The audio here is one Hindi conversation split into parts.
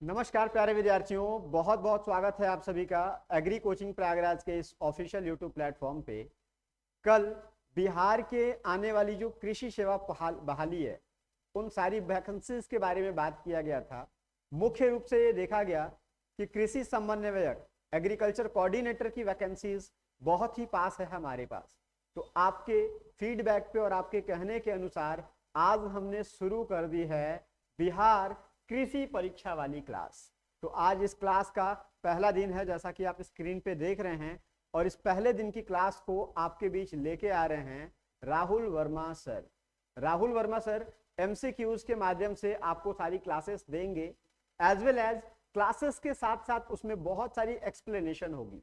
नमस्कार प्यारे विद्यार्थियों, बहुत बहुत स्वागत है आप सभी का एग्री कोचिंग प्रयागराज के इस ऑफिशियल यूट्यूब प्लेटफॉर्म पे। कल बिहार के आने वाली जो कृषि सेवा बहाली है, उन सारी वैकेंसीज के बारे में बात किया गया था। मुख्य रूप से ये देखा गया कि कृषि समन्वयक एग्रीकल्चर कोऑर्डिनेटर की वैकेंसीज बहुत ही पास है हमारे पास। तो आपके फीडबैक पे और आपके कहने के अनुसार आज हमने शुरू कर दी है बिहार कृषि परीक्षा वाली क्लास। तो आज इस क्लास का पहला दिन है, जैसा कि आप स्क्रीन पे देख रहे हैं। और इस पहले दिन की क्लास को आपके बीच लेके आ रहे हैं Rahul Verma sir. Rahul Verma sir MCQs के माध्यम से आपको सारी क्लासेस देंगे, एज वेल एज क्लासेस के साथ साथ उसमें बहुत सारी एक्सप्लेनेशन होगी।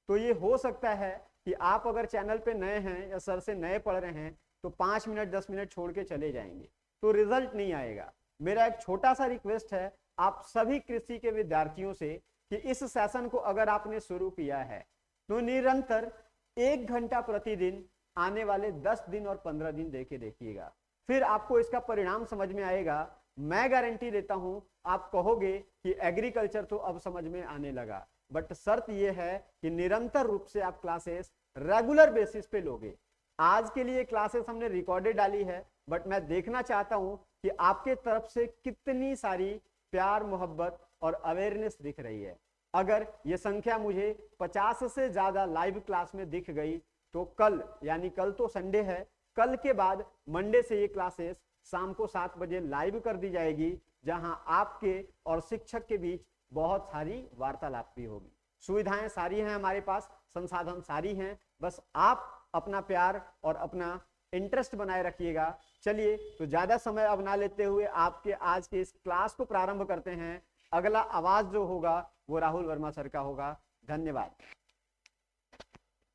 तो ये हो सकता है कि आप अगर चैनल पे नए हैं या सर से नए पढ़ रहे हैं तो 5 मिनट 10 मिनट छोड़ के चले जाएंगे, तो रिजल्ट नहीं आएगा। मेरा एक छोटा सा रिक्वेस्ट है आप सभी कृषि के विद्यार्थियों से कि इस सेशन को अगर आपने शुरू किया है तो निरंतर 1 घंटा प्रतिदिन आने वाले 10 दिन और 15 दिन देके देखिएगा, फिर आपको इसका परिणाम समझ में आएगा। मैं गारंटी देता हूं आप कहोगे कि एग्रीकल्चर तो अब समझ में आने लगा, बट शर्त यह है कि निरंतर रूप से आप क्लासेस रेगुलर बेसिस पे लोगे। आज के लिए क्लासेस हमने रिकॉर्डेड डाली है, बट मैं देखना चाहता हूं कि आपके तरफ से कितनी सारी प्यार मोहब्बत और अवेयरनेस दिख रही है। अगर ये संख्या मुझे 50 से ज्यादा लाइव क्लास में दिख गई तो कल, यानी कल तो संडे है, कल के बाद मंडे से ये क्लासेस शाम को 7 बजे लाइव कर दी जाएगी, जहां आपके और शिक्षक के बीच बहुत सारी वार्तालाप भी होगी। सुविधाएं सारी हैं हमारे पास, संसाधन सारी हैं, बस आप अपना प्यार और अपना इंटरेस्ट बनाए रखिएगा। चलिए, तो ज्यादा समय अब ना लेते हुए आपके आज के इस क्लास को प्रारंभ करते हैं। अगला आवाज जो होगा वो राहुल वर्मा सर का होगा। धन्यवाद।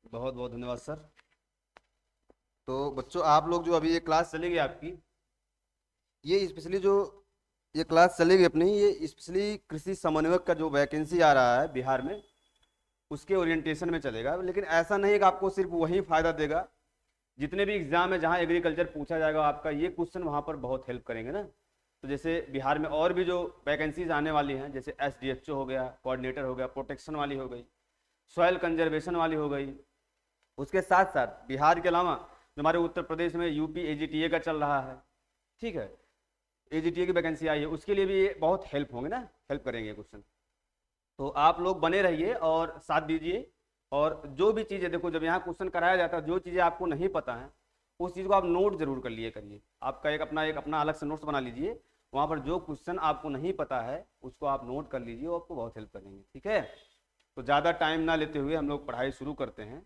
बहुत बहुत धन्यवाद सर। तो बच्चों, आप लोग जो अभी ये क्लास चलेगी आपकी, ये स्पेशली जो ये क्लास चलेगी अपनी, ये स्पेशली कृषि समन्वयक का जो वैकेंसी आ रहा है बिहार में, उसके ओरिएंटेशन में चलेगा। लेकिन ऐसा नहीं है कि आपको सिर्फ वही फायदा देगा। जितने भी एग्जाम है जहाँ एग्रीकल्चर पूछा जाएगा आपका ये क्वेश्चन वहाँ पर बहुत हेल्प करेंगे ना। तो जैसे बिहार में और भी जो वैकेंसीज आने वाली हैं, जैसे एसडीएचओ हो गया, कोऑर्डिनेटर हो गया, प्रोटेक्शन वाली हो गई, सॉइल कंजर्वेशन वाली हो गई। उसके साथ साथ बिहार के अलावा जो हमारे उत्तर प्रदेश में यूपी एजीटीए का चल रहा है, ठीक है, एजीटीए की वैकेंसी आई है, उसके लिए भी ये बहुत हेल्प होंगे ना, हेल्प करेंगे क्वेश्चन। तो आप लोग बने रहिए और साथ दीजिए। और जो भी चीज़ें, देखो जब यहाँ क्वेश्चन कराया जाता है, जो चीज़ें आपको नहीं पता है उस चीज़ को आप नोट जरूर कर लिए करिए। आपका एक अपना अलग से नोट्स बना लीजिए, वहाँ पर जो क्वेश्चन आपको नहीं पता है उसको आप नोट कर लीजिए, वो आपको बहुत हेल्प करेंगे। ठीक है, तो ज़्यादा टाइम ना लेते हुए हम लोग पढ़ाई शुरू करते हैं।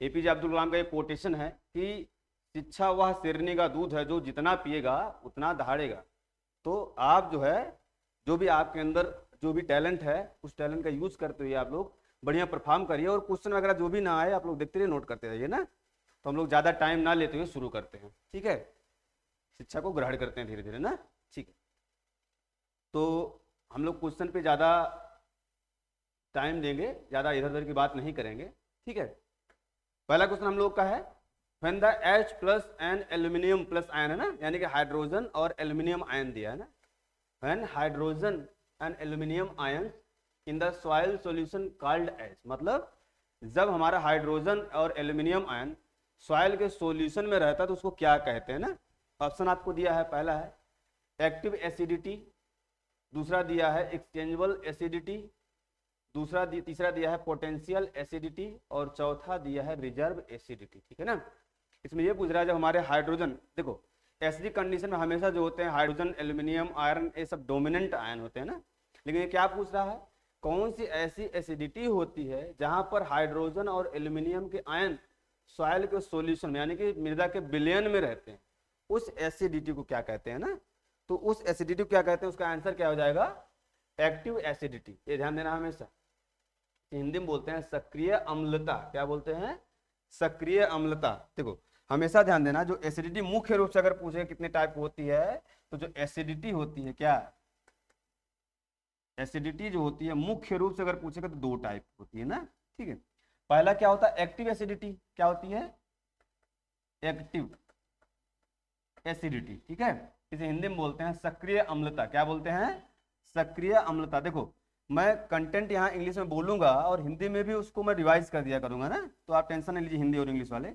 एपीजे अब्दुल कलाम का एक कोटेशन है कि शिक्षा वह शेरनी का दूध है जो जितना पिएगा उतना दहाड़ेगा। तो आप जो है, जो भी आपके अंदर जो भी टैलेंट है, उस टैलेंट का यूज करते हुए आप लोग बढ़िया परफॉर्म करिए। और क्वेश्चन वगैरह जो भी ना आए आप लोग देखते रहिए, नोट करते रहिए ना। तो हम लोग ज़्यादा टाइम ना लेते हुए शुरू करते हैं, ठीक है। शिक्षा को ग्रहण करते हैं धीरे धीरे ना, ठीक है। तो हम लोग क्वेश्चन पे ज़्यादा टाइम देंगे, ज़्यादा इधर उधर की बात नहीं करेंगे, ठीक है। पहला क्वेश्चन हम लोग का है, when the H plus and aluminium plus ion है ना, यानी कि हाइड्रोजन और एल्यूमिनियम आयन दिया है ना। When hydrogen and aluminium ion in the soil solution called as, मतलब जब हमारा हाइड्रोजन और एल्यूमिनियम आयन सॉइल के सॉल्यूशन में रहता है तो उसको क्या कहते हैं ना। ऑप्शन आपको दिया है, पहला है एक्टिव एसिडिटी, दूसरा दिया है एक्सचेंजेबल एसिडिटी, तीसरा दिया है पोटेंशियल एसिडिटी, और चौथा दिया है रिजर्व एसिडिटी। ठीक है ना। इसमें ये पूछ रहा है जब हमारे हाइड्रोजन, देखो एसिडिक कंडीशन में हमेशा जो होते हैं हाइड्रोजन, एल्यूमिनियम, आयरन, ये सब डोमिनेंट आयन होते हैं ना। लेकिन ये क्या पूछ रहा है, कौन सी ऐसी एसिडिटी होती है जहां पर हाइड्रोजन और एल्यूमिनियम के आयन सॉइल के सॉल्यूशन में, यानी कि मृदा के विलयन में रहते हैं, उस एसिडिटी को क्या कहते हैं ना। तो उस एसिडिटी को क्या कहते हैं, उसका आंसर क्या हो जाएगा, एक्टिव एसिडिटी। ये ध्यान देना हमेशा। हिंदी में बोलते हैं सक्रिय अम्लता। क्या बोलते हैं, सक्रिय अम्लता। देखो हमेशा ध्यान देना, जो एसिडिटी मुख्य रूप से अगर पूछे कितने टाइप होती है, तो जो एसिडिटी होती है, क्या एसिडिटी जो होती है मुख्य रूप से अगर पूछेगा तो 2 टाइप होती है ना। ठीक है, पहला क्या होता है, एक्टिव एसिडिटी। क्या होती है, एक्टिव एसिडिटी। ठीक है, इसे हिंदी में बोलते हैं सक्रिय अम्लता। क्या बोलते हैं, सक्रिय अम्लता। देखो मैं कंटेंट यहाँ इंग्लिश में बोलूंगा और हिंदी में भी उसको मैं रिवाइज कर दिया करूंगा ना, तो आप टेंशन नहीं लीजिए हिंदी और इंग्लिश वाले।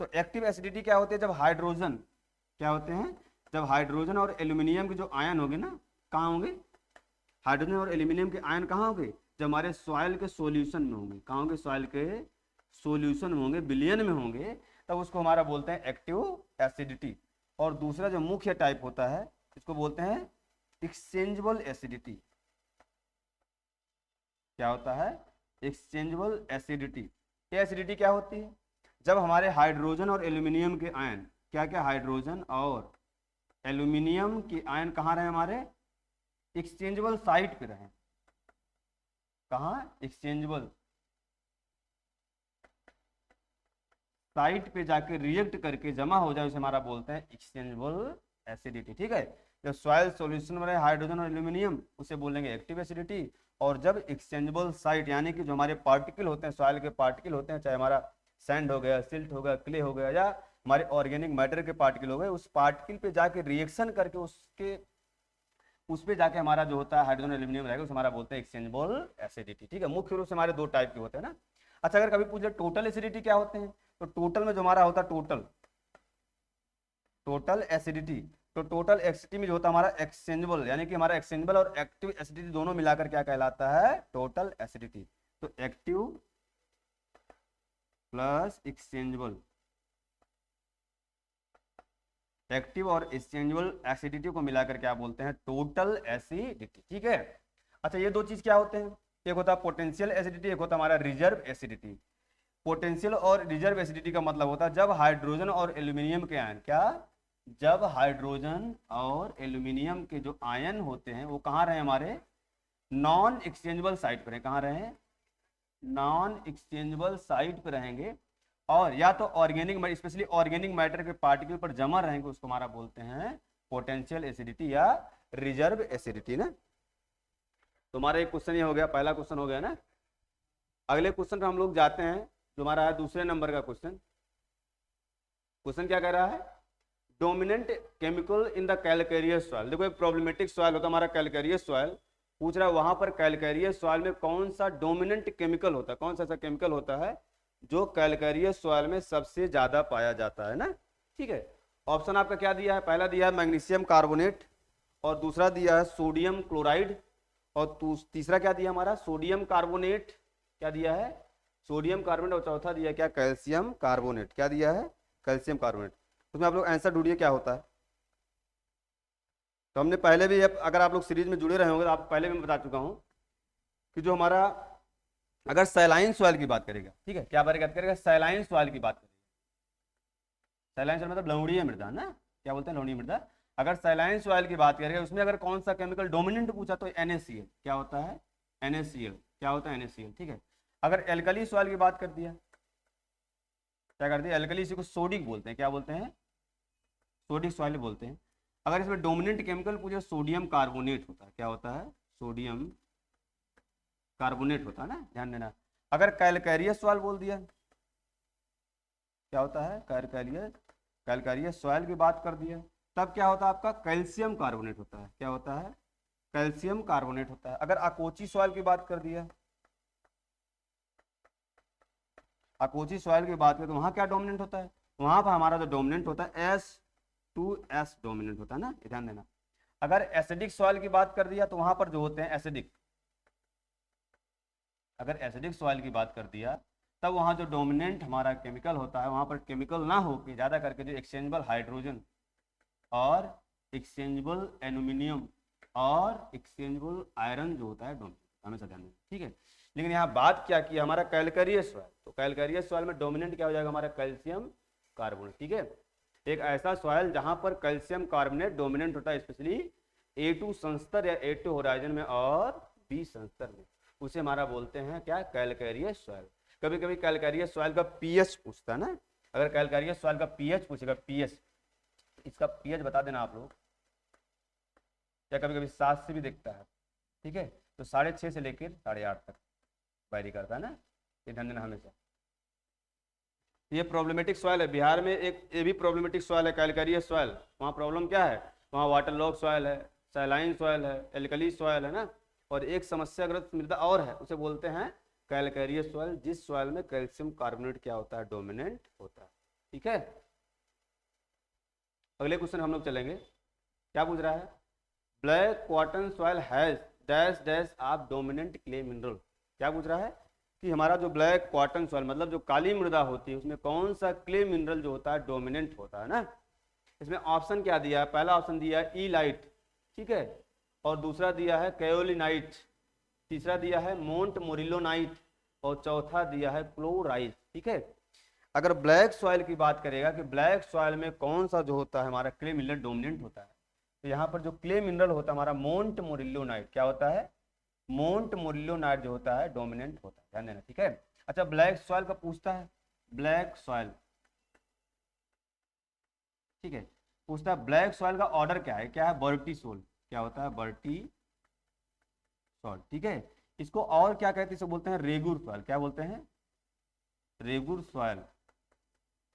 तो एक्टिव एसिडिटी क्या होती है, जब हाइड्रोजन क्या होते हैं, जब हाइड्रोजन और एल्यूमिनियम के जो आयन होंगे ना, कहाँ होंगे, हाइड्रोजन और एल्यूमिनियम के आयन कहाँ होंगे, जब हमारे सॉइल के सॉल्यूशन में होंगे। कहाँ होंगे, सॉइल के सॉल्यूशन में होंगे, विलयन में होंगे, तब उसको हमारा बोलते हैं एक्टिव एसिडिटी। और दूसरा जो मुख्य टाइप होता है इसको बोलते हैं एक्सचेंजेबल एसिडिटी। क्या होता है, एक्सचेंजेबल एसिडिटी। ये एसिडिटी क्या होती है, जब हमारे हाइड्रोजन और एल्यूमिनियम के आयन, क्या क्या, हाइड्रोजन और एल्यूमिनियम के आयन कहाँ रहे हमारे, एक्सचेंजेबल साइट पे रहे। कहाँ, एक्सचेंजेबल साइट पे जाके रिएक्ट करके जमा हो जाए, उसे हमारा बोलते हैं एक्सचेंजेबल एसिडिटी। ठीक है, जब सॉइल सॉल्यूशन में रहे हाइड्रोजन और एल्यूमिनियम उसे बोलेंगे एक्टिव एसिडिटी। और जब एक्सचेंजेबल साइट यानी कि जो हमारे पार्टिकल होते हैं, सॉइल के पार्टिकल होते हैं, चाहे हमारा सैंड हो गया, सिल्ट हो गया, क्ले हो गया, या हमारे ऑर्गेनिक मैटर के पार्टिकल हो गए, उस पार्टिकल पे जाके रिएक्शन करके उसके उस पे जाके हमारा जो होता है हाइड्रोजन एल्यूमिनियम रहेगा, उसे हमारा बोलते हैं एक्सचेंजेबल एसिडिटी। ठीक है, मुख्य रूप से हमारे दो टाइप के होते हैं ना। अच्छा, अगर कभी पूछ ले टोटल एसिडिटी क्या होते हैं, तो टोटल में जो हमारा होता है टोटल एसिडिटी, तो टोटल एसिडिटी में जो होता है हमारा एक्सचेंजेबल, यानी कि हमारा एक्सचेंजेबल और एक्टिव एसिडिटी दोनों मिलाकर क्या कहलाता है, टोटल एसिडिटी। तो एक्टिव प्लस एक्सचेंजेबल, एक्टिव और एक्सचेंजेबल एसिडिटी को मिलाकर क्या बोलते हैं, टोटल एसिडिटी। ठीक है, अच्छा ये दो चीज क्या होते हैं, एक होता है पोटेंशियल एसिडिटी, एक होता है हमारा रिजर्व एसिडिटी। पोटेंशियल और रिजर्व एसिडिटी का मतलब होता है जब हाइड्रोजन और एल्यूमिनियम के आयन, क्या, जब हाइड्रोजन और एल्यूमिनियम के जो आयन होते हैं वो कहाँ रहे, हमारे नॉन एक्सचेंजेबल साइट पर रहे। कहाँ रहे, नॉन एक्सचेंजेबल साइट पर रहेंगे, और या तो ऑर्गेनिक, स्पेशली ऑर्गेनिक मैटर के पार्टिकल पर जमा रहेंगे, उसको हमारा बोलते हैं पोटेंशियल एसिडिटी या रिजर्व एसिडिटी ना। तो हमारा एक क्वेश्चन ये हो गया, पहला क्वेश्चन हो गया ना। अगले क्वेश्चन पर हम लोग जाते हैं, जो हमारा है दूसरे नंबर का क्वेश्चन। क्वेश्चन क्या कह रहा है, dominant chemical in the calcareous soil. देखो एक प्रॉब्लमेटिक सॉइल होता है हमारा कैलकेरियस सॉइल, पूछ रहा है वहां पर कैलकेरियस सॉइल में कौन सा डोमिनेंट केमिकल होता है, कौन सा ऐसा केमिकल होता है जो कैलकेरियस सॉइल में सबसे ज्यादा पाया जाता है ना। ठीक है, ऑप्शन आपका क्या दिया है, पहला दिया है मैग्नीशियम कार्बोनेट, और दूसरा दिया है सोडियम क्लोराइड, और तीसरा क्या दिया हमारा, सोडियम कार्बोनेट, क्या दिया है, सोडियम कार्बोनेट, और चौथा दिया क्या, कैल्शियम कार्बोनेट। क्या दिया है, कैल्शियम कार्बोनेट। उसमें आप लोग आंसर ढूंढिए क्या होता है। तो हमने पहले भी, अगर आप लोग सीरीज में जुड़े रहे होंगे तो आप पहले भी मैं बता चुका हूं कि जो हमारा, अगर सैलाइन सॉइल की बात करेगा, ठीक है, क्या बात करेगा, सैलाइन सॉइल की बात करेगा। सैलाइन सॉइल मतलब लवणीय मृदा ना, क्या बोलते हैं, लवणीय मृदा। अगर सैलाइन सॉइल की बात करेगा, उसमें अगर कौन सा केमिकल डोमिनेंट पूछा तो NaCl। क्या होता है, NaCl। क्या होता है, NaCl। ठीक है, अगर एल्कली सॉइल की बात कर दिया, क्या कर दिया, एल्कली, इसी को सोडिक बोलते हैं। क्या बोलते हैं, सोडिक सॉइल बोलते हैं। अगर इसमें डोमिनेंट केमिकल पूछे, सोडियम कार्बोनेट होता है। क्या होता है, सोडियम कार्बोनेट होता है ना, ध्यान देना। अगर कैलकेरियस सॉइल बोल दिया, क्या होता है, कैलकेरियस सॉइल की बात कर दिया, तब क्या होता है आपका, कैल्शियम कार्बोनेट होता है। क्या होता है, कैल्शियम कार्बोनेट होता है। अगर अकोची सॉइल की बात कर दिया, अकोची सॉइल की बात करें तो वहां क्या डोमिनेंट होता है, वहां पर हमारा जो डोमिनेंट होता है S2S डोमिनेंट होता है ना, ध्यान देना। अगर एसिडिक सॉइल की बात कर दिया तो वहां पर जो होते हैं एसिडिक, अगर एसिडिक सॉइल की बात कर दिया तब वहां जो डोमिनेंट हमारा केमिकल होता है, वहां पर केमिकल ना होकर ज्यादा करके जो एक्सचेंजेबल हाइड्रोजन और एक्सचेंजेबल एल्यूमिनियम और एक्सचेंजेबल आयरन जो होता है डोमिनेंट, हमेशा ध्यान देना। ठीक है, लेकिन यहाँ बात क्या की, हमारा कैलकेरियस सॉइल, तो कैलकेरियस सॉइल में डोमिनेंट क्या हो जाएगा, हमारा कैल्शियम कार्बोनेट। ठीक है, एक ऐसा सॉइल जहां पर कैल्शियम कार्बोनेट डोमिनेंट होता है, स्पेशली A2 संस्तर या A2 होराइजन में और B संस्तर में, उसे हमारा बोलते हैं क्या, कैलकेरियस सॉइल। कभी कभी कैलकेरियस सॉइल का pH पूछता है ना, अगर कैलकेरियस सॉइल का pH पूछेगा, pH, इसका pH बता देना आप लोग, या कभी कभी 7 से भी देखता है। ठीक है, तो 6.5 से लेकर 8.5 तक वायरी करता है ना, ये ध्यान देना हमेशा। ये प्रॉब्लमेटिक सॉइल है, बिहार में एक ये भी प्रॉब्लमेटिक सॉइल है कैलकेरियस सॉइल। वहाँ प्रॉब्लम क्या है, वहाँ वाटर लॉग सॉइल है, सैलाइन सॉयल है, एल्कली सॉयल है ना, और एक समस्याग्रस्त मृदा और है, उसे बोलते हैं कैलकैरियस सॉयल, जिस सॉयल में कैल्शियम कार्बोनेट क्या होता है, डोमिनेंट होता है। ठीक है, अगले क्वेश्चन हम लोग चलेंगे। क्या पूछ रहा है, black cotton soil has dash dash of dominant clay mineral. क्या पूछ रहा है कि हमारा जो ब्लैक कॉटन सॉयल मतलब जो काली मृदा होती है उसमें कौन सा क्ले मिनरल जो होता है डोमिनेंट होता है ना। इसमें ऑप्शन क्या दिया है, पहला ऑप्शन दिया है ईलाइट, ठीक है, और दूसरा दिया है कैओलिनाइट, तीसरा दिया है मोंट मोरिलोनाइट, और चौथा दिया है क्लोराइट। ठीक है, अगर ब्लैक सॉइल की बात करेगा कि ब्लैक सॉइल में कौन सा जो होता है हमारा क्ले मिनरल डोमिनेंट होता है, तो यहाँ पर जो क्ले मिनरल होता है हमारा मोंट मोरिलोनाइट, क्या होता है, मोंट मोरिलोनाइट जो होता है डोमिनेंट होता है, ध्यान देना। ठीक है, अच्छा ब्लैक सॉइल का पूछता है, ब्लैक सॉइल, ठीक है, पूछता है ब्लैक सॉइल का ऑर्डर क्या है, क्या है, वर्टिसोल, क्या होता है, वर्टिसोल। ठीक है, इसको और क्या कहते हैं, इसे बोलते हैं रेगुर सॉइल। क्या बोलते हैं, रेगुर सॉइल।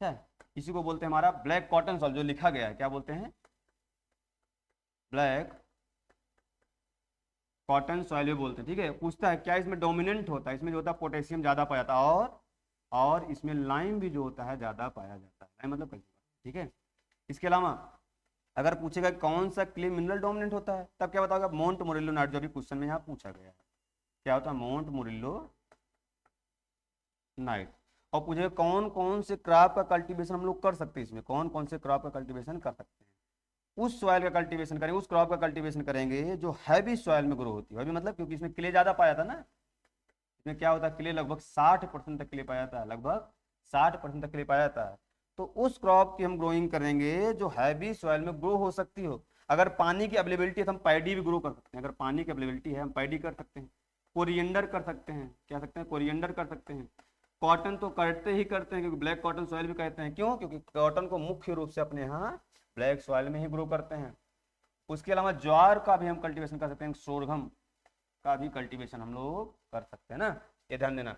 है, इसी को बोलते हैं हमारा ब्लैक कॉटन सॉइल, जो लिखा गया है क्या बोलते हैं, ब्लैक कॉटन सॉइल भी बोलते हैं। ठीक है, पूछता है क्या इसमें डोमिनेंट होता है, इसमें जो होता है पोटेशियम ज्यादा पाया जाता है, और इसमें लाइम भी जो होता है ज्यादा पाया जाता है, लाइम मतलब कैल्शियम। ठीक है, इसके अलावा अगर पूछेगा कौन सा क्ले मिनरल डोमिनेंट होता है, तब क्या बताओगे, मोंट मोरिलोनाइट, जो अभी क्वेश्चन में यहाँ पूछा गया है, क्या होता है, मोंट मोरिलोनाइट। और पूछेगा कौन कौन से क्रॉप का कल्टीवेशन हम लोग कर सकते हैं, इसमें कौन कौन से क्रॉप का कल्टीवेशन कर सकते हैं, उस सॉइल का कल्टीवेशन करेंगे, उस क्रॉप का कल्टीवेशन करेंगे जो हैवी सॉइल में ग्रो होती है। हैवी मतलब क्योंकि इसमें क्ले ज्यादा पाया था ना, इसमें क्या होता है, क्ले लगभग 60% तक क्ले पाया जाता है, लगभग 60% तक क्ले पाया जाता है। तो उस क्रॉप की हम ग्रोइंग करेंगे जो हैवी सॉइल में ग्रो हो सकती हो। अगर पानी की अवेलेबिलिटी है तो हम पैडी भी ग्रो कर सकते हैं, अगर पानी की अवेलेबिलिटी है हम पैडी कर सकते हैं, कोरिएंडर कर सकते हैं, क्या सकते हैं, कोरिएंडर कर सकते हैं। कॉटन तो करते ही करते हैं, क्योंकि ब्लैक कॉटन सॉइल भी कहते हैं, क्यों, क्योंकि कॉटन को मुख्य रूप से अपने यहाँ ब्लैक सॉइल में ही ग्रो करते हैं। उसके अलावा ज्वार का भी हम कल्टीवेशन कर सकते हैं, सोरघम का भी कल्टीवेशन हम लोग कर सकते हैं ना, ये ध्यान देना।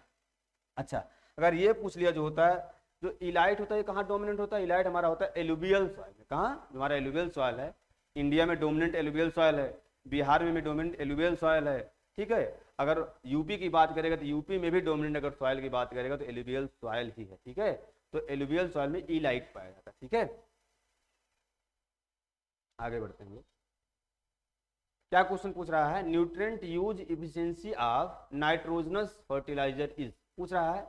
अच्छा, अगर ये पूछ लिया जो होता है, जो इलाइट होता है कहाँ डोमिनेंट होता है, इलाइट हमारा होता है एलुवियल सॉइल में। कहाँ, हमारा एलुवियल सॉइल है, इंडिया में डोमिनेंट एलुवियल सॉइल है, बिहार में भी डोमिनेंट एलुवियल सॉइल है। ठीक है, अगर यूपी की बात करेगा तो यूपी में भी डोमिनेंट अगर सॉइल की बात करेगा तो एलुवियल सॉइल ही है। ठीक है, तो एलुवियल सॉइल में इलाइट पाया जाता है। ठीक है, आगे बढ़ते हैं। क्या क्वेश्चन पूछ रहा है, nutrient use efficiency of nitrogenous fertiliser is, पूछ रहा है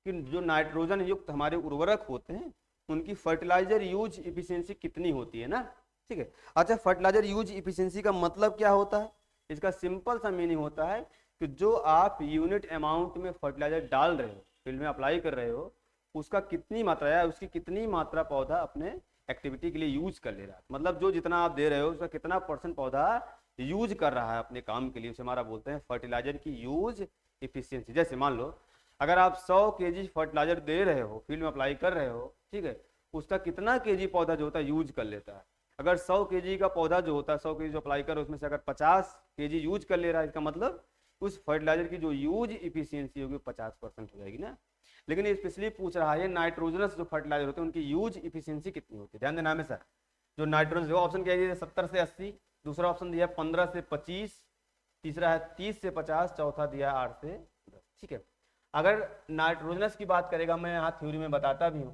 कि जो नाइट्रोजन युक्त हमारे उर्वरक होते हैं उनकी फर्टिलाइजर यूज इफिशिएंसी कितनी होती है ना। ठीक है, अच्छा फर्टिलाइजर यूज इफिशिएंसी का मतलब क्या होता है, इसका सिंपल सा मीनिंग होता है कि जो आप यूनिट अमाउंट में फर्टिलाइजर डाल रहे हो, फील्ड में अप्लाई कर रहे हो, उसका कितनी मात्रा है, उसकी कितनी मात्रा पौधा अपने एक्टिविटी के लिए यूज कर ले रहा है, मतलब जो जितना आप दे रहे हो उसका कितना % पौधा यूज कर रहा है अपने काम के लिए, उसे हमारा बोलते हैं फर्टिलाइजर की यूज इफिशियंसी। जैसे मान लो अगर आप 100 kg फर्टिलाइजर दे रहे हो, फील्ड में अप्लाई कर रहे हो, ठीक है, उसका कितना kg पौधा जो होता है यूज कर लेता है। अगर 100 kg का पौधा जो होता है, 100 kg जो अप्लाई कर, उसमें से अगर 50 kg यूज कर ले रहा है, इसका मतलब उस फर्टिलाइजर की जो यूज इफिशियंसी होगी 50% हो जाएगी ना। लेकिन ये स्पेशली पूछ रहा है नाइट्रोजनस जो फर्टिलाइजर होते हैं उनकी यूज इफिशियंसी कितनी होती है, ध्यान देना हमेशा। जो नाइट्रोजन ऑप्शन क्या है, 70 से 80, दूसरा ऑप्शन दिया 15 से 25, तीसरा है 30 से 50, चौथा दिया 8 से 10। ठीक है, अगर नाइट्रोजनस की बात करेगा, मैं यहाँ थ्योरी में बताता भी हूँ,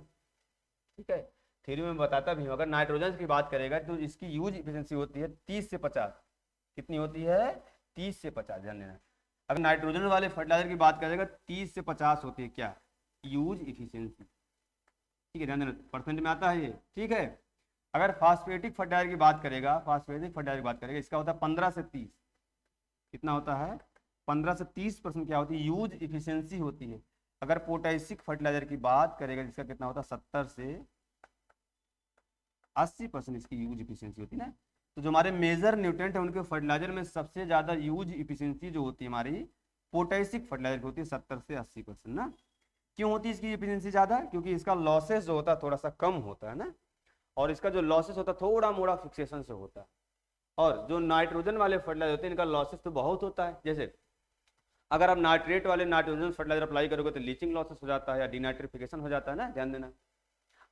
ठीक है, थ्योरी में बताता भी हूँ, अगर नाइट्रोजन की बात करेगा तो इसकी यूज इफिशियंसी होती है 30 से 50। कितनी होती है, 30 से 50, ध्यान देना। अगर नाइट्रोजन वाले फर्टिलाइजर की बात करेगा 30 से 50 होती है क्या, यूज इफिशियंसी। ठीक है, ध्यान देना, परसेंट में आता है ये। ठीक है, अगर फास्फेटिक फर्टिलाइजर की बात करेगा, फास्फेटिक फर्टिलाइजर की बात करेगा, इसका होता है 15 से 30। कितना होता है, 15 से 30% क्या होती है, यूज इफिशियंसी होती है। अगर पोटेशिक फर्टिलाइजर की बात करेगा जिसका कितना होता है 70 से 80% इसकी यूज इफिशियंसी होती है ना। तो जो हमारे मेजर न्यूट्रिएंट है उनके फर्टिलाइजर में सबसे ज्यादा यूज इफिशियंसी जो होती है हमारी पोटेशिक फर्टिलाइजर की होती है 70 से 80% ना। क्यों होती है इसकी इफिशियंसी ज्यादा, क्योंकि इसका लॉसेस जो होता है थोड़ा सा कम होता है ना, और इसका जो लॉसेस होता है थोड़ा मोड़ा फिक्सेशन से होता है। और जो नाइट्रोजन वाले फर्टिलाइजर होते हैं इनका लॉसेस तो बहुत होता है। जैसे अगर आप नाइट्रेट वाले नाइट्रोजन फर्टिलाइजर अप्लाई करोगे तो लीचिंग लॉसेस हो जाता है या डिनाइट्रिफिकेशन हो जाता है ना, ध्यान देना।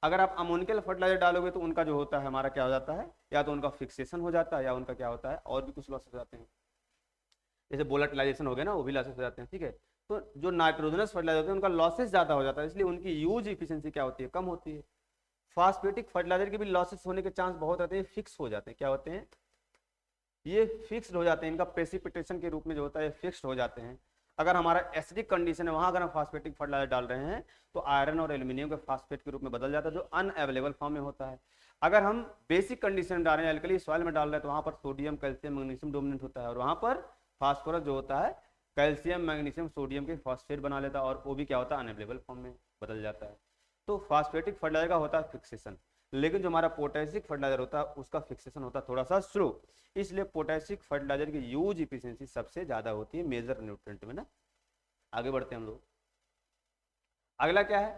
अगर आप अमोनिकल फर्टिलाइजर डालोगे तो उनका जो होता है हमारा क्या हो जाता है, या तो उनका फिक्सेशन हो जाता है या उनका क्या होता है और भी कुछ लॉसेस हो जाते हैं, जैसे वोलेटिलाइजेशन हो गया ना, वो भी लॉसेस हो जाते हैं। ठीक है, तो जो नाइट्रोजनस फर्टिलाइजर होते हैं उनका लॉसेस ज़्यादा हो जाता है, इसलिए उनकी यूज इफिशियंसी क्या होती है, कम होती है। फास्फेटिक फर्टिलाइजर के भी लॉसेस होने के चांस बहुत रहते हैं, फिक्स हो जाते हैं। क्या होते हैं, ये फिक्स्ड हो जाते हैं, इनका प्रेसिपिटेशन के रूप में जो होता है फिक्स्ड हो जाते हैं। अगर हमारा एसिडिक कंडीशन है वहां अगर हम फास्फेटिक फर्टिलाइजर डाल रहे हैं तो आयरन और एल्यूमिनियम के फास्फेट के रूप में बदल जाता है, जो अनअवेलेबल फॉर्म में होता है। अगर हम बेसिक कंडीशन में डाल रहे हैं, एल्कली सॉइल में डाल रहे हैं, तो वहां पर सोडियम कैल्शियम मैग्नीशियम डोमिनेंट होता है, और वहां पर फास्फोरस जो होता है कैल्शियम मैग्नीशियम सोडियम के फॉस्फेट बना लेता है, और वो भी क्या होता है, अनअवेलेबल फॉर्म में बदल जाता है। तो फास्फेटिक फर्टिलाइजर का होता है फिक्सेशन, लेकिन जो हमारा पोटेशिक फर्टिलाइजर होता है उसका फिक्सेशन होता है थोड़ा सा स्लो, इसलिए पोटेशिक फर्टिलाइजर की यूज इफिशियंसी सबसे ज्यादा होती है मेजर न्यूट्रिएंट में ना। आगे बढ़ते हैं हम लोग। अगला क्या है,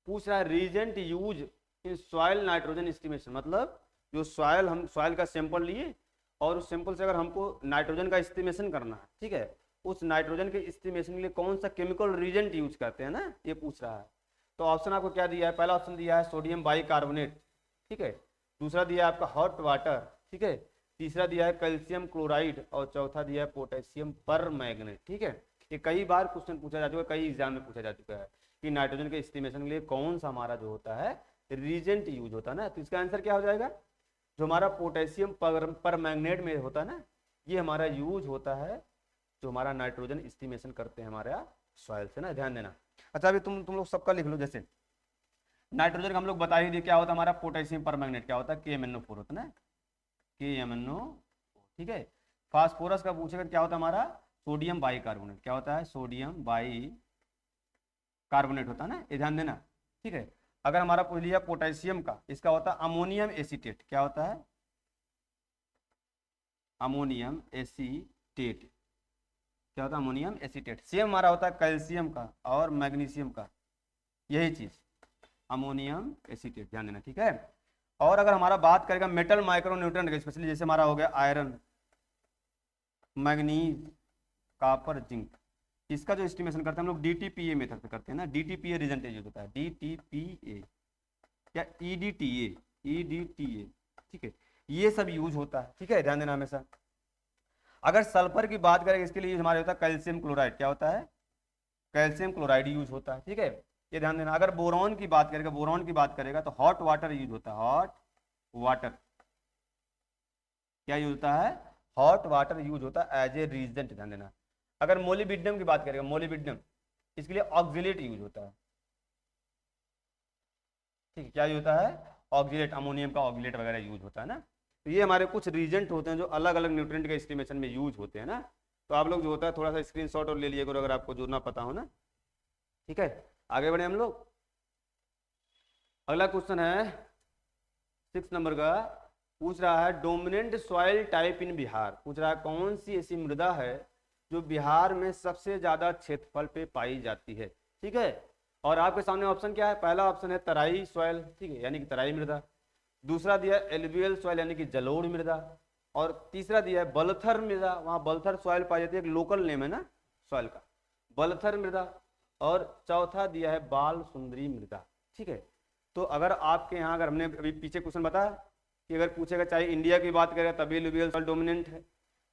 पूछ रहा है reagent use in soil nitrogen estimation, मतलब जो सॉइल, हम सॉइल का सैंपल लिए और उस सैंपल से अगर हमको नाइट्रोजन का एस्टिमेशन करना है, ठीक है, उस नाइट्रोजन के एस्टिमेशन के लिए कौन सा केमिकल रीजेंट यूज करते हैं ना, ये पूछ रहा है। तो ऑप्शन आपको क्या दिया है, पहला ऑप्शन दिया है सोडियम बाइकार्बोनेट, ठीक है, दूसरा दिया है आपका हॉट वाटर, ठीक है, तीसरा दिया है कैल्शियम क्लोराइड, और चौथा दिया है पोटेशियम परमैंगनेट। ठीक है, ये कई बार क्वेश्चन पूछा जा चुका है, कई एग्जाम में पूछा जा चुका है कि नाइट्रोजन के एस्टिमेशन के लिए कौन सा हमारा जो होता है रीजेंट यूज होता है ना। तो इसका आंसर क्या हो जाएगा, जो हमारा पोटेशियम परमैंगनेट में होता है ना, ये हमारा यूज होता है जो हमारा नाइट्रोजन एस्टिमेशन करते हैं हमारा सॉइल से ना, ध्यान देना। अच्छा अभी तुम लोग सबका लिख लो, जैसे नाइट्रोजन का हम लोग बता ही दिए क्या होता है हमारा पोटेशियम परमैंगनेट, क्या होता है KMnO4 होता है ना, KMnO। ठीक है, फास्फोरस का पूछेगा क्या होता है हमारा सोडियम बाइकार्बोनेट, क्या होता है सोडियम बाइकार्बोनेट होता है ना, ये ध्यान देना। ठीक है, अगर हमारा पूछ लिया पोटेशियम का, इसका होता है अमोनियम एसीटेट, क्या होता है अमोनियम एसीटेट, क्या होता है अमोनियम एसीटेट। सेम हमारा होता है कैल्शियम का और मैग्नीशियम का, यही चीज अमोनियम एसीटेट, ध्यान देना। ठीक है, और अगर हमारा बात करेगा मेटल माइक्रोन्यूट्रिएंट का, स्पेशली जैसे हमारा हो गया आयरन मैग्नीज कॉपर जिंक, इसका जो एस्टिमेशन करते हैं हम लोग DTPA मेथड से करते हैं ना, DTPA रीजेंट यूज होता है, DTPA या EDTA, ठीक है, ये सब यूज होता है। ठीक है, ध्यान देना हमेशा। अगर सल्फर की बात करें इसके लिए हमारे होता है कैल्शियम क्लोराइड, क्या होता है कैल्शियम क्लोराइड यूज होता है। ठीक है, ये ध्यान देना। अगर बोरॉन की बात करेगा, बोरॉन की बात करेगा तो हॉट वाटर यूज होता है, हॉट वाटर क्या यूज होता है, हॉट वाटर यूज होता है एज ए रीजेंट, ध्यान देना। अगर मोलिब्डेनम की बात करेगा, मोलिब्डेनम, इसके लिए ऑक्जिलेट यूज होता है। ठीक है, क्या यूज होता है ऑक्जिलेट, अमोनियम का ऑक्जिलेट वगैरह यूज होता है ना। तो ये हमारे कुछ रीजेंट होते हैं जो अलग अलग न्यूट्रिएंट के एस्टिमेशन में यूज होते हैं ना। तो आप लोग जो होता है थोड़ा सा स्क्रीनशॉट और ले लिए करो अगर आपको जोड़ना पता हो ना। ठीक है, आगे बढ़े हम लोग। अगला क्वेश्चन है 6 नंबर का, पूछ रहा है dominant soil type in Bihar, पूछ रहा है कौन सी ऐसी मृदा है जो बिहार में सबसे ज्यादा क्षेत्रफल पे पाई जाती है। ठीक है, और आपके सामने ऑप्शन क्या है, पहला ऑप्शन है तराई सॉइल, ठीक है, यानी कि तराई मृदा, दूसरा दिया एलुवियल सॉइल यानी कि जलोढ़ मृदा, और तीसरा दिया है बलथर मृदा, वहां बलथर सॉइल पाई जाती है, एक लोकल नेम है ना सॉइल का, बलथर मृदा, और चौथा दिया है बाल सुंदरी मृदा। ठीक है, तो अगर आपके यहाँ, अगर हमने अभी पीछे क्वेश्चन बताया कि अगर पूछेगा चाहे इंडिया की बात करेगा तभी एलुवियल सॉइल डोमिनेंट है,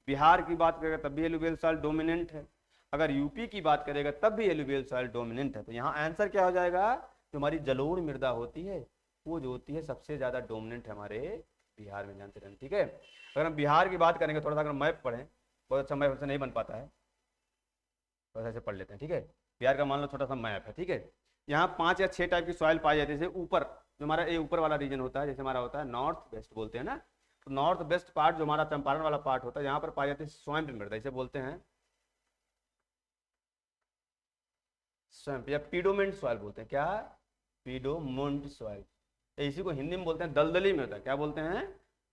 बिहार की बात करेगा तब भी एलुवियल सॉइल डोमिनेंट है, अगर यूपी की बात करेगा तब भी एलुवियल सॉइल डोमिनेंट है। तो यहाँ आंसर क्या हो जाएगा, जो हमारी जलोढ़ मृदा होती है वो जो होती है सबसे ज्यादा डोमिनेंट है हमारे बिहार में, जानते रहें। ठीक है, अगर हम बिहार की बात करेंगे, थोड़ा सा अगर मैप पढ़ें, बहुत अच्छा मैप से नहीं बन पाता है, थोड़ा सा ऐसे पढ़ लेते हैं। ठीक है, बिहार का मान लो छोटा सा मैप है। ठीक है, यहाँ 5 या 6 टाइप की सॉइल पाई जाती है। जैसे ऊपर जो हमारा ये ऊपर वाला रीजन होता है, जैसे हमारा होता है नॉर्थ वेस्ट बोलते हैं ना, तो नॉर्थ वेस्ट पार्ट जो हमारा चंपारण वाला पार्ट होता है, यहाँ पर पाई जाती है स्वयं मृदा, इसे बोलते हैं स्वयं या पीडोमेंट सॉइल बोलते हैं, क्या पीडोमेंट सॉइल, इसी को हिंदी में बोलते हैं दलदली मृदा, क्या बोलते हैं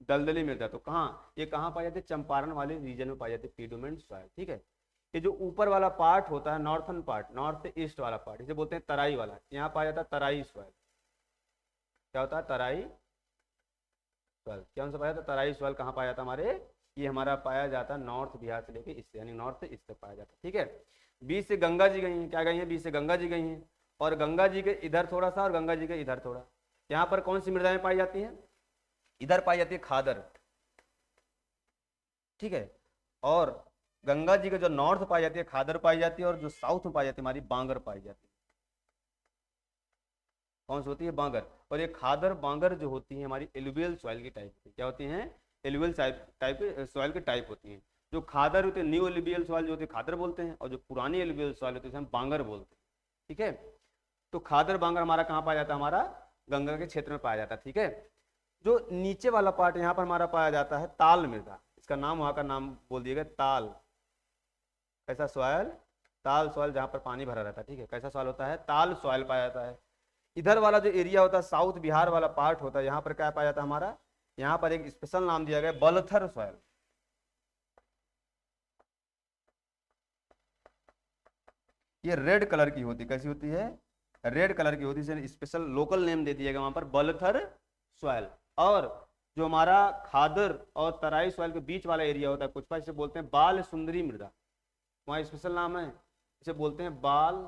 दलदली मृदा। तो कहाँ, ये कहाँ पाई जाती है, चंपारण वाले रीजन में पाई जाती है पीडोमेंट सॉइल। ठीक है, ये जो ऊपर वाला पार्ट होता है नॉर्थन पार्ट, नॉर्थ ईस्ट वाला पार्ट, इसे बोलते हैं तराई वाला, यहाँ पाया जाता है तराई सॉइल, क्या होता है तराई सॉइल, क्या उनसे पाया जाता है तराई सॉइल, कहाँ पाया जाता है हमारे, ये हमारा पाया जाता है नॉर्थ बिहार से लेके ईस्ट, यानी नॉर्थ ईस्ट तक पाया जाता है। ठीक है, बीच से गंगा जी गई हैं, क्या गई हैं, बीच से गंगा जी गई हैं, और गंगा जी के इधर थोड़ा सा और गंगा जी के इधर थोड़ा, यहाँ पर कौन सी मृदाएं पाई जाती हैं? इधर पाई जाती है खादर, ठीक है, और गंगा जी के जो नॉर्थ पाई जाती है खादर पाई जाती है, और जो साउथ में पाई जाती है हमारी बांगर पाई जाती है। कौन सी होती है? बांगर। और ये खादर बांगर जो होती है हमारी एलुवियल सॉइल की टाइप की, क्या होती हैं? एलुवियल टाइप के सॉइल की टाइप होती हैं। जो खादर होते हैं, न्यू एलुवियल सॉइल जो होती है खादर बोलते हैं, और जो पुरानी एलुवियल सॉइल होती है हम बांगर बोलते हैं, ठीक है। तो खादर बांगर हमारा कहाँ पाया जाता है? हमारा गंगा के क्षेत्र में पाया जाता है, ठीक है। जो नीचे वाला पार्ट यहाँ पर हमारा पाया जाता है ताल मृदा, इसका नाम वहाँ का नाम बोल दिया गया ताल। कैसा सॉइल? ताल सॉइल, जहाँ पर पानी भरा रहता है, ठीक है। कैसा सॉइल होता है? ताल सॉइल पाया जाता है। इधर वाला जो एरिया होता है साउथ बिहार वाला पार्ट होता है, यहाँ पर क्या पाया जाता है हमारा? यहाँ पर एक स्पेशल नाम दिया गया बलथर सॉइल। ये रेड कलर की होती, कैसी होती है? रेड कलर की होती है, स्पेशल लोकल नेम दे दिया गया वहां पर बलथर सॉइल। और जो हमारा खादर और तराई सॉइल के बीच वाला एरिया होता है कुछ इसे बोलते हैं बाल सुंदरी मृदा, वहां स्पेशल नाम है, इसे बोलते हैं बाल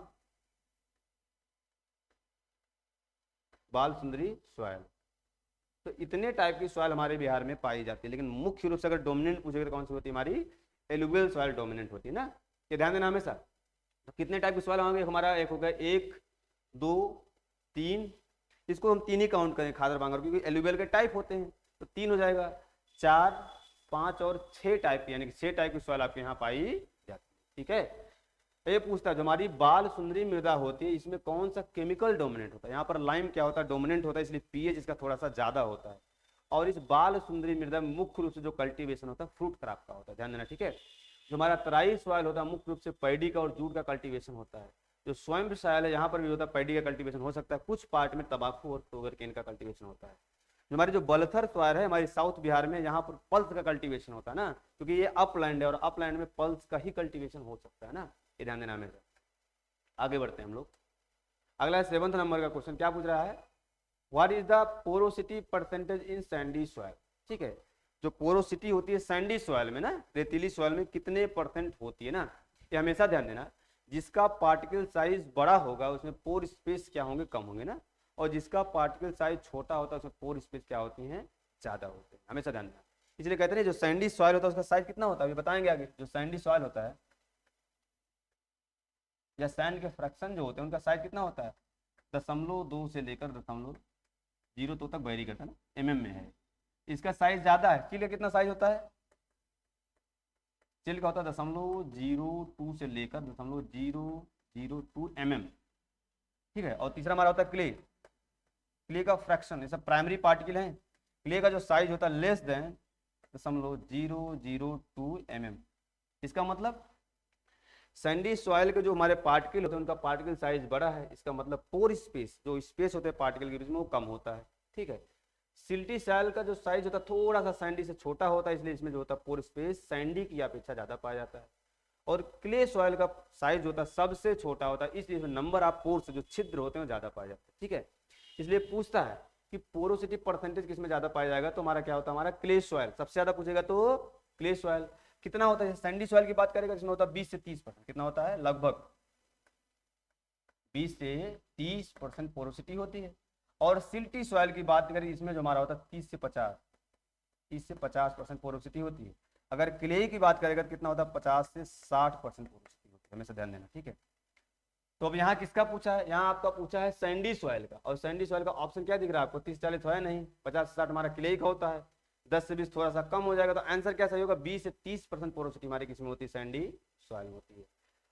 सुंदरी सॉइल। तो इतने टाइप की सॉइल हमारे बिहार में पाई जाती है, लेकिन मुख्य रूप से अगर डोमिनेंट पूछेगा तो कौन सी होती है? हमारी एलुवियल सॉइल डोमिनेंट होती है ना, ये ध्यान देना हमेशा। तो कितने टाइप की सॉइल होंगे हमारा? एक हो गया 1 2 3, इसको हम 3 ही काउंट करें खादर बांगर, क्योंकि एलुवियल के टाइप होते हैं तो 3 हो जाएगा। 4 5 और 6 टाइप की, यानी कि 6 टाइप की सॉइल आपके यहाँ पाई जाती है, ठीक है। ये पूछता है जो हमारी बाल सुंदरी मृदा होती है इसमें कौन सा केमिकल डोमिनेंट होता है? यहाँ पर लाइम क्या होता है? डोमिनेंट होता है, इसलिए पीएच इसका थोड़ा सा ज्यादा होता है। और इस बाल सुंदरी मृदा में मुख्य रूप से जो कल्टीवेशन होता है फ्रूट क्रॉप का होता है, ध्यान देना, ठीक है। जो हमारा तराई सॉइल होता है मुख्य रूप से पैडी का और जूट का कल्टीवेशन होता है। जो स्वयं सॉइल है यहाँ पर भी होता है पैडी का कल्टीवेशन हो सकता है, कुछ पार्ट में तंबाकू और शुगर केन का कल्टीवेशन होता है। जो हमारी जो बलथर सॉइल है हमारी साउथ बिहार में, यहाँ पर पल्स का कल्टीवेशन होता है ना, क्योंकि ये अपलैंड है और अपलैंड में पल्स का ही कल्टीवेशन हो सकता है ना, ये ध्यान देना हमेशा। आगे बढ़ते हैं हम लोग। अगला 7th नंबर का क्वेश्चन क्या पूछ रहा है? What is the porosity percentage in Sandy soil, ठीक है। जो पोरोसिटी होती है सैंडी सॉइल में ना, रेतीली सॉइल में कितने % होती है ना, ये हमेशा ध्यान देना। जिसका पार्टिकल साइज बड़ा होगा उसमें पोर स्पेस क्या होंगे? कम होंगे ना, और जिसका पार्टिकल साइज छोटा होता है उसमें पोर स्पेस क्या होती हैं? ज्यादा होते हैं, हमेशा ध्यान देना। इसलिए कहते हैं जो सैंडी सॉइल होता है उसका साइज कितना होता है अभी बताएंगे आगे। जो सैंडी सॉइल होता है या सैंड के फ्रैक्शन जो होते हैं उनका साइज कितना होता है? 0.2 से लेकर 0.02 तक वेरी करता है ना, mm में है। इसका साइज ज्यादा है। चिल का कितना साइज होता है? चिल का होता है 0.02 से लेकर 0.002 mm, ठीक है। और तीसरा हमारा होता है क्ले। क्ले का फ्रैक्शन, ये सब प्राइमरी पार्टिकल है। क्ले का जो साइज होता है लेस देन 0.002 mm। इसका मतलब सैंडी सॉइल के जो हमारे पार्टिकल होते हैं उनका पार्टिकल साइज बड़ा है, इसका मतलब पोर स्पेस, जो स्पेस होते हैं पार्टिकल के बीच में वो कम होता है, ठीक है। सिल्टी सॉइल का जो साइज होता है थोड़ा सा सैंडी से छोटा होता है, इसलिए इसमें जो होता है पोर स्पेस सैंडी की अपेक्षा ज्यादा पाया जाता है। और क्ले सॉइल का साइज होता है सबसे छोटा होता है, इसलिए इसमें नंबर ऑफ पोर्स जो छिद्र होते हैं ज्यादा पाए जाते हैं, ठीक है। इसलिए पूछता है कि पोरोसिटी परसेंटेज किसमें ज्यादा पाया जाएगा, तो हमारा क्या होता है? हमारा क्ले सॉइल सबसे ज्यादा पूछेगा तो क्ले सॉइल। कितना होता है? सैंडी सॉइल की बात करेगा जिसमें होता है 20 से 30%। कितना होता है? लगभग 20 से 30% पोरोसिटी होती है। और सिल्टी सॉइल की बात करें इसमें जो हमारा होता है 30 से 50% पोरोसिटी होती है। अगर क्ले की बात करेगा तो कितना होता है? 50 से 60% पोरोसिटी होती है, हमेशा ध्यान देना, ठीक है। तो अब यहाँ किसका पूछा है? यहाँ आपका पूछा है सैंडी सॉइल का, और सैंडी सॉइल का ऑप्शन क्या दिख रहा है आपको? 30-40 है नहीं, 50 से 60 हमारा क्ले का होता है, 10 से 20 थोड़ा सा कम हो जाएगा। तो आंसर क्या सही होगा? 20 से 30% पोरोसिटी हमारी किसमें होती है? सैंडी सॉइल में होती है।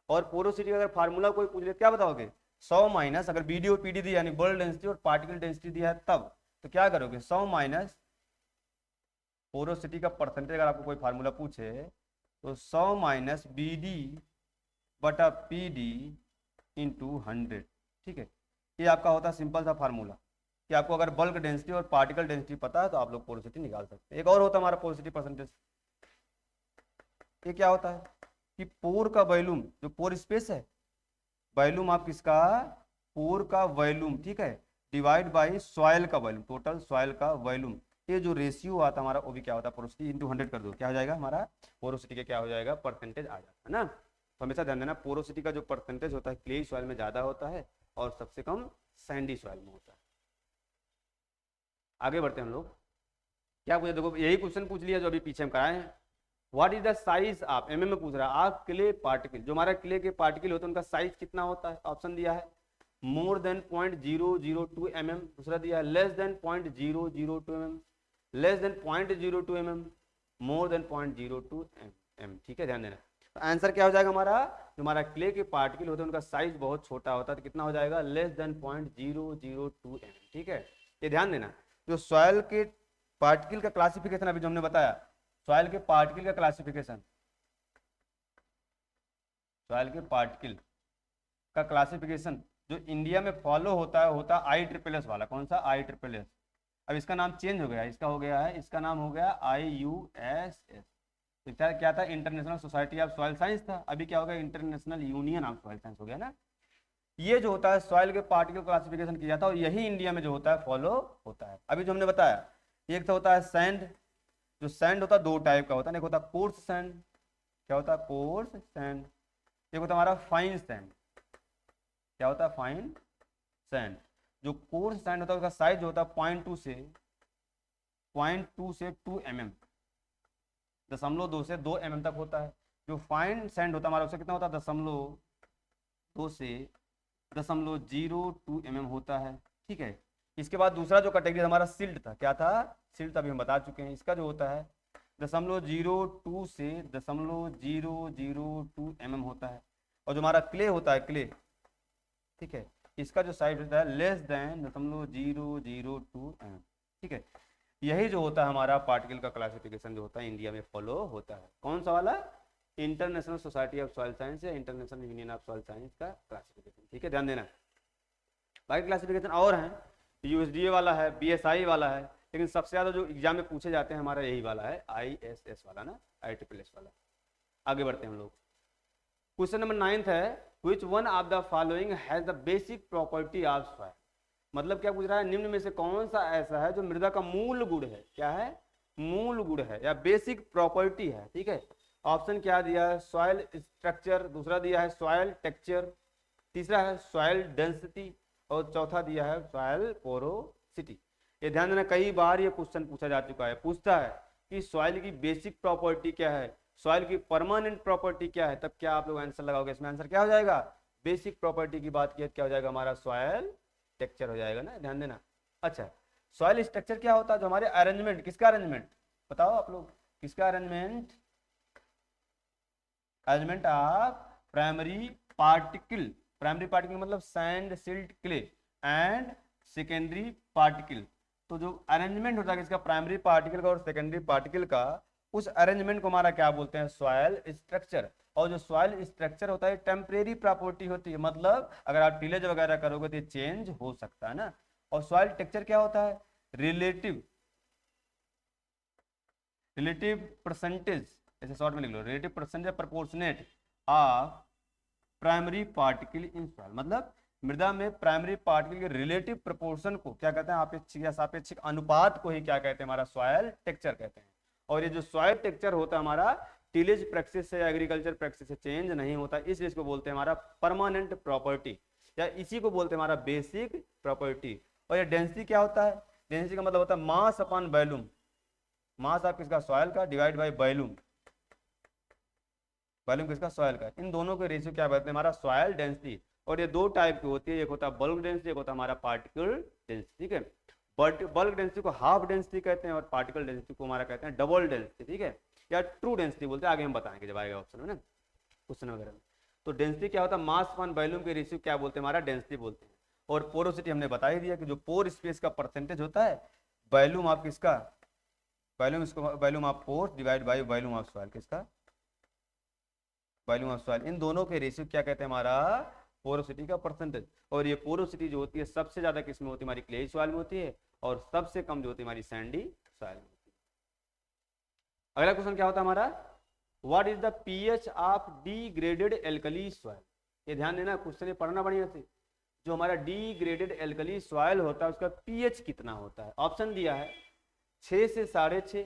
और पोरोसिटी का अगर फार्मूला कोई पूछ ले क्या बताओगे? 100 माइनस, अगर बीडी और पीडी दी यानी बॉल डेंसिटी और पार्टिकल डेंसिटी दिया है तब, तो क्या करोगे? 100 माइनस पोरोसिटी का परसेंटेज अगर आपको कोई फार्मूला पूछे तो 100 माइनस BD बटा PD इंटू 100, ठीक है। ये आपका होता है सिंपल सा फार्मूला कि आपको अगर बल्क डेंसिटी और पार्टिकल डेंसिटी पता है तो आप लोग पोरोसिटी निकाल सकते हैं। एक और होता है हमारा पोरोसिटी परसेंटेज, ये क्या होता है कि पोर का वॉल्यूम, जो पोर स्पेस है, वॉल्यूम आप किसका? पोर का वॉल्यूम, ठीक है, डिवाइड बाय सॉइल का वॉल्यूम, टोटल सॉइल का वॉल्यूम। ये जो रेशियो आता है हमारा वो भी क्या होता है? पोरोसिटी इंटू 100 कर दो, क्या हो जाएगा? हमारा पोरोसिटी का क्या हो जाएगा? परसेंटेज आ जाता है ना। तो हमेशा ध्यान देना पोरोसिटी का जो परसेंटेज होता है क्ले सॉइल में ज्यादा होता है और सबसे कम सैंडी सॉइल में होता है। आगे बढ़ते हैं हम लोग। क्या पूछे, देखो यही क्वेश्चन पूछ लिया जो अभी पीछे हम कराए हैं। व्हाट इज द साइज आप एमएम में पूछ रहा है, आप क्ले पार्टिकल, जो हमारा क्ले के पार्टिकल होते हैं उनका साइज कितना होता है। ऑप्शन दिया है मोर देन 0.002 mm, दूसरा दिया है less than 0.002 mm, less than 0.02 mm, more than 0.02 mm। ठीक है, ध्यान देना। तो आंसर क्या हो जाएगा हमारा, जो हमारा क्ले के पार्टिकल होते हैं उनका साइज बहुत छोटा होता है, तो कितना हो जाएगा, लेस देन 0.002 mm। ठीक है, ये ध्यान देना। जो सॉइल के पार्टिकल का क्लासिफिकेशन अभी जो हमने बताया, सॉइल के पार्टिकल का क्लासिफिकेशन, सॉइल के पार्टिकल का क्लासिफिकेशन जो इंडिया में फॉलो होता है, होता ISSS वाला। कौन सा, ISSS। अब इसका नाम चेंज हो गया, इसका हो गया है, इसका नाम हो गया IUSS। तो क्या था, international society of soil science था, अभी क्या हो गया, international union of soil science हो गया ना। ये जो होता है सॉइल के पार्टिकल क्लासिफिकेशन किया जाता है, और यही इंडिया में जो होता है फॉलो होता है। अभी जो हमने बताया, एक तो होता है सैंड, जो सैंड होता है दो टाइप का होता है, एक होता है कोर्स सैंड, क्या होता है, कोर्स सैंड। एक होता है हमारा फाइन सैंड, क्या होता है, फाइन सैंड। जो कोर्स सैंड होता है उसका साइज जो होता है 0.2 से 2 mm, 0.2 से 2 mm तक होता है। जो फाइन सैंड होता है हमारा उससे कितना होता है, 0.2 से 0.02 mm होता है। ठीक है, इसके बाद दूसरा जो कैटेगरी हमारा सिल्ट था, क्या था, सिल्ट अभी हम बता चुके हैं। इसका जो होता है 0.02 से 0.002 mm होता है। और जो हमारा क्ले होता है, क्ले, ठीक है, इसका जो साइज होता है लेस देन 0.002 mm। ठीक है, यही जो होता है हमारा पार्टिकल का क्लासिफिकेशन जो होता है इंडिया में फॉलो होता है। कौन सा वाला, international society of soil science या international union of soil science का क्लासिफिकेशन। ठीक है, ध्यान देना। बाकी क्लासिफिकेशन और हैं, USDA वाला है, BSI वाला है, लेकिन सबसे ज्यादा जो एग्जाम में पूछे जाते हैं हमारा यही वाला है, ISS वाला ना, ISSS वाला। आगे बढ़ते हैं हम लोग। क्वेश्चन नंबर 9 है, which one of the following has the basic property of soil. मतलब क्या पूछ रहा है, निम्न में से कौन सा ऐसा है जो मृदा का मूल गुण है, क्या है, मूल गुण है या बेसिक प्रॉपर्टी है। ठीक है, ऑप्शन क्या दिया है, सॉइल स्ट्रक्चर, दूसरा दिया है सॉइल टेक्सचर, तीसरा है सॉइल डेंसिटी, और चौथा दिया है सॉइल पोरोसिटी। ये ध्यान देना, कई बार ये क्वेश्चन पूछा जा चुका है। पूछता है कि सॉइल की बेसिक प्रॉपर्टी क्या है, सॉइल की परमानेंट प्रॉपर्टी क्या है, तब क्या आप लोग आंसर लगाओगे। इसमें आंसर क्या हो जाएगा, बेसिक प्रॉपर्टी की बात किया क्या हो जाएगा हमारा, सॉइल टेक्सचर हो जाएगा ना, ध्यान देना। अच्छा, सॉइल स्ट्रक्चर क्या होता है, जो हमारे अरेंजमेंट, किसका अरेंजमेंट बताओ आप लोग, किसका arrangement, arrangement of primary particle. Primary particle मतलब sand, silt, clay and secondary particle. तो जो अरेंजमेंट होता है इसका प्राइमरी पार्टिकल का और सेकेंडरी पार्टिकल का, उस अरेंजमेंट को हमारा क्या बोलते हैं, सॉइल स्ट्रक्चर। और जो सॉइल स्ट्रक्चर होता है टेम्परेरी प्रॉपर्टी होती है, मतलब अगर आप टिलेज वगैरह करोगे तो ये चेंज हो सकता है ना। और सॉइल टेक्सचर क्या होता है, रिलेटिव परसेंटेज, ऐसे शॉर्ट में लिख लो, relative percentage proportionate of primary particle in soil. मतलब मृदा में प्राइमरी पार्टिकल के रिलेटिव प्रोपोर्शन को क्या कहते हैं, आपेक्षिक या सापेक्षिक अनुपात को ही क्या कहते हैं, हमारा सॉइल टेक्सचर कहते हैं। और ये जो सॉइल टेक्सचर होता है हमारा टिलेज प्रैक्टिस से, एग्रीकल्चर प्रैक्टिस से चेंज नहीं होता, इसलिए इसको बोलते हैं हमारा परमानेंट प्रॉपर्टी, या इसी को बोलते हैं हमारा बेसिक प्रॉपर्टी। और ये डेंसिटी क्या होता है, डेंसिटी का मतलब होता है मास अपॉन वॉल्यूम, मास आप किसका, सॉइल का, डिवाइड बाय वॉल्यूम, वॉल्यूम किसका, सॉइल का। इन दोनों के रेशियो क्या बोलते हैं, हमारा सॉइल डेंसिटी। और ये दो टाइप की होती है, एक होता है बल्क डेंसिटी, एक होता है हमारा पार्टिकल डेंसिटी। ठीक है, बल्क डेंसिटी को हाफ डेंसिटी कहते हैं और पार्टिकल डेंसिटी को हमारा कहते हैं डबल डेंसिटी। ठीक है, या ट्रू डेंसिटी बोलते हैं, आगे हम बताएंगे जब आएगा ऑप्शन में ना, क्वेश्चन वगैरह में। तो डेंसिटी क्या होता है, मास अपॉन वॉल्यूम के रेशियो क्या बोलते हैं, हमारा डेंसिटी बोलते हैं। और पोरोसिटी हमने बता ही दिया कि जो पोर स्पेस का परसेंटेज होता है, वॉल्यूम आप किसका, वॉल्यूम, इसको volume of pore divide by volume of soil, किसका, वॉल्यूम ऑफ सॉइल। इन दोनों के रेशियो क्या कहते हैं, हमारा पोरोसिटी का परसेंटेज। और ये पोरोसिटी जो होती है सबसे ज्यादा किसमें होती है, हमारी क्ले सॉइल में होती है, और सबसे कम जो होती है हमारी सैंडी सॉइल में होती है। अगला क्वेश्चन क्या होता है हमारा, what is the pH of degraded alkali soil. ये ध्यान देना, क्वेश्चन ये पढ़ना बढ़िया से। जो हमारा डिग्रेडेड एल्कली सॉइल होता है उसका पीएच कितना होता है। ऑप्शन दिया है 6 से 6.5,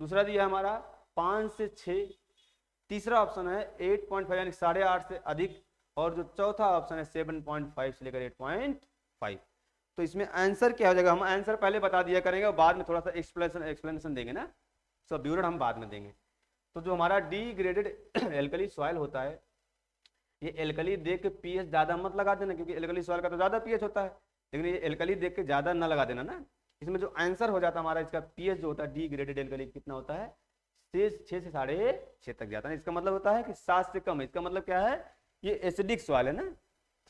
दूसरा दिया है हमारा 5 से 6, तीसरा ऑप्शन है 8.5 यानी 8.5 से अधिक, और जो चौथा ऑप्शन है 7.5 से लेकर 8.5। तो इसमें आंसर क्या हो जाएगा, हम आंसर पहले बता दिया करेंगे और बाद में थोड़ा सा एक्सप्लेनेशन देंगे ना, सब विवरण हम बाद में देंगे। तो जो हमारा डिग्रेडेड एल्कली सॉइल होता है, ये एल्कली देख के पीएच ज़्यादा मत लगा देना, क्योंकि एल्कली सॉइल का तो ज़्यादा पीएच होता है, लेकिन ये एल्कली देख के ज़्यादा ना लगा देना ना। इसमें जो आंसर हो जाता है हमारा, इसका पीएच जो होता है डिग्रेडेड एल्कली कितना होता है, 6 से 6.5 तक जाता है। इसका मतलब होता है कि 7 से कम है। इसका मतलब क्या है, ये एसिडिक सॉइल है ना,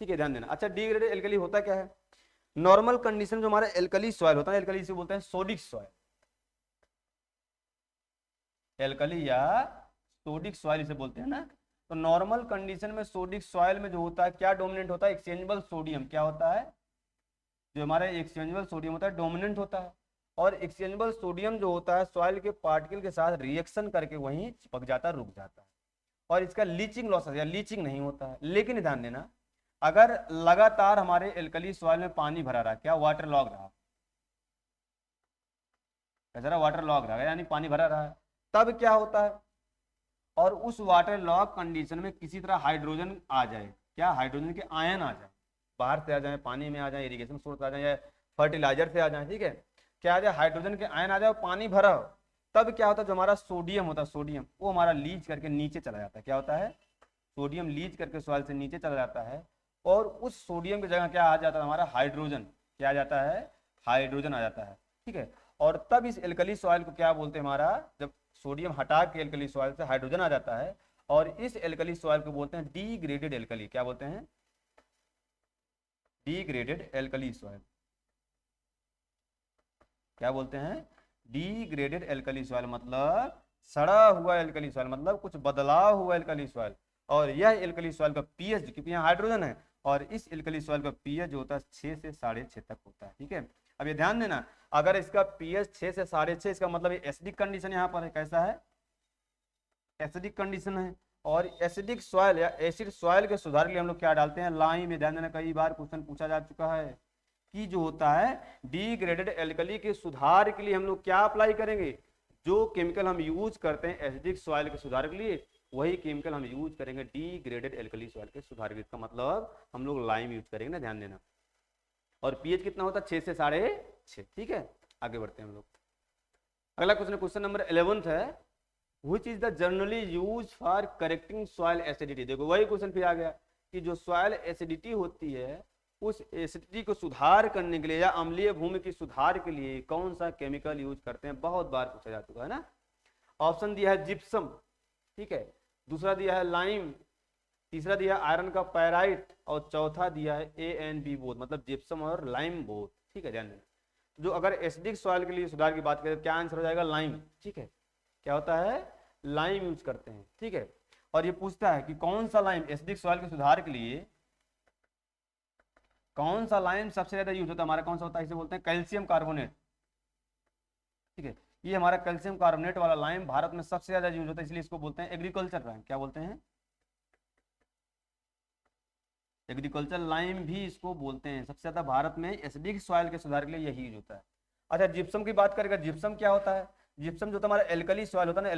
ठीक है, ध्यान देना। अच्छा, डिग्रेडेड एल्कली होता क्या है, नॉर्मल कंडीशन जो हमारा एल्कली सॉइल होता है, एल्कली इसे बोलते हैं सोडिक सॉइल, एल्कली या सोडिक सॉइल इसे बोलते हैं ना। तो नॉर्मल कंडीशन में सोडिक सॉइल में जो होता है क्या डोमिनेंट होता है, एक्सचेंजेबल सोडियम क्या होता है, जो हमारा एक्सचेंजेबल सोडियम होता है डोमिनेंट होता है। और एक्सचेंजेबल सोडियम जो होता है सॉइल के पार्टिकल के साथ रिएक्शन करके वहीं चिपक जाता है, रुक जाता है, और इसका लीचिंग लॉसेस या लीचिंग नहीं होता है। लेकिन ध्यान देना, अगर लगातार हमारे एल्कली सॉइल में पानी भरा रहा, क्या वाटर लॉग रहा, जरा वाटर लॉग रहा है यानी पानी भरा रहा है, तब क्या होता है, और उस वाटर लॉग कंडीशन में किसी तरह हाइड्रोजन आ जाए, क्या हाइड्रोजन के आयन आ जाए, बाहर से आ जाए, पानी में आ जाए, इरिगेशन सोर्स आ जाए, या फर्टिलाइजर से आ जाए, ठीक है, क्या आ जाए, हाइड्रोजन के आयन आ जाए और पानी भरा हो, तब क्या होता है, जो हमारा सोडियम होता है, सोडियम वो हमारा लीच करके नीचे चला जाता है। क्या होता है, सोडियम लीच करके सॉइल से नीचे चला जाता है, और उस सोडियम की जगह क्या आ जाता है, हमारा हाइड्रोजन, क्या आ जाता है, हाइड्रोजन आ जाता है, ठीक है। और तब इस एल्कली सॉइल को क्या बोलते हैं, हमारा जब सोडियम हटा के एल्कली सॉइल से हाइड्रोजन आ जाता है, और इस एल्कली सॉइल को बोलते हैं डिग्रेडेड एल्कली, क्या बोलते हैं, डिग्रेडेड एल्कली सॉइल, क्या बोलते हैं, डिग्रेडेड एल्कली सॉइल, मतलब सड़ा हुआ एल्कली सॉइल, मतलब कुछ बदलाव हुआ एल्कली सॉइल। और यह एल्कली सॉइल का पीएच, क्योंकि यहाँ हाइड्रोजन है, और इस एल्कली सॉइल का पीएच जो होता है 6 से 6.5 तक होता है, ठीक है। अब ये ध्यान देना, अगर इसका पीएच 6 से 6.5, इसका मतलब ये एसिडिक कंडीशन यहाँ पर है, कैसा है, एसिडिक कंडीशन है। और एसिडिक सॉइल या एसिड सॉइल के सुधार के लिए हम लोग क्या डालते हैं, लाइम। में ध्यान देना, कई बार क्वेश्चन पूछा जा चुका है कि जो होता है डिग्रेडेड एल्कली के सुधार के लिए हम लोग क्या अप्लाई करेंगे, जो केमिकल हम यूज करते हैं एसिडिक सॉइल के सुधार के लिए, वही केमिकल हम यूज करेंगे डिग्रेडेड एल्कली सॉइल के सुधार के लिए। इसका मतलब हम लोग लाइम यूज करेंगे ना, ध्यान देना। और पीएच कितना होता है, 6 से 6.5, ठीक है। आगे बढ़ते हैं हम लोग। अगला क्वेश्चन, क्वेश्चन नंबर 11 है, which is the generally use for correcting soil acidity. देखो वही क्वेश्चन फिर आ गया कि जो सॉइल एसिडिटी होती है, उस एसिडिटी को सुधार करने के लिए या अम्लीय भूमि की सुधार के लिए कौन सा केमिकल यूज करते हैं, बहुत बार पूछा जा चुका है ना। ऑप्शन दिया है जिप्सम, ठीक है, दूसरा दिया है लाइम, तीसरा दिया है आयरन का पैराइट, और चौथा दिया है ANB बोथ, मतलब जिप्सम और लाइम बोथ, ठीक है, ध्यान देना। जो अगर एसिडिक सॉइल के लिए सुधार की बात करें, क्या आंसर हो जाएगा, लाइम, ठीक है। क्या होता है, लाइम यूज करते हैं, ठीक है। और ये पूछता है कि कौन सा लाइम एसिडिक सॉइल के सुधार के लिए, कौन सा लाइम सबसे ज्यादा यूज होता है, हमारा कौन सा होता है, इसे बोलते हैं कैल्शियम कार्बोनेट, ठीक है। ये हमारा कैल्शियम कार्बोनेट वाला लाइम भारत में सबसे ज्यादा यूज होता है, इसलिए इसको बोलते हैं एग्रीकल्चर लाइम। क्या बोलते हैं, एग्रीकल्चर लाइम भी इसको बोलते हैं। सबसे ज्यादा भारत में एसिडिक सॉइल के सुधार के लिए यही यूज होता है। अच्छा, जिप्सम की बात करेगा, जिप्सम क्या होता है, जिप्सम जो हमारा एल्कली सॉइल होता है ना,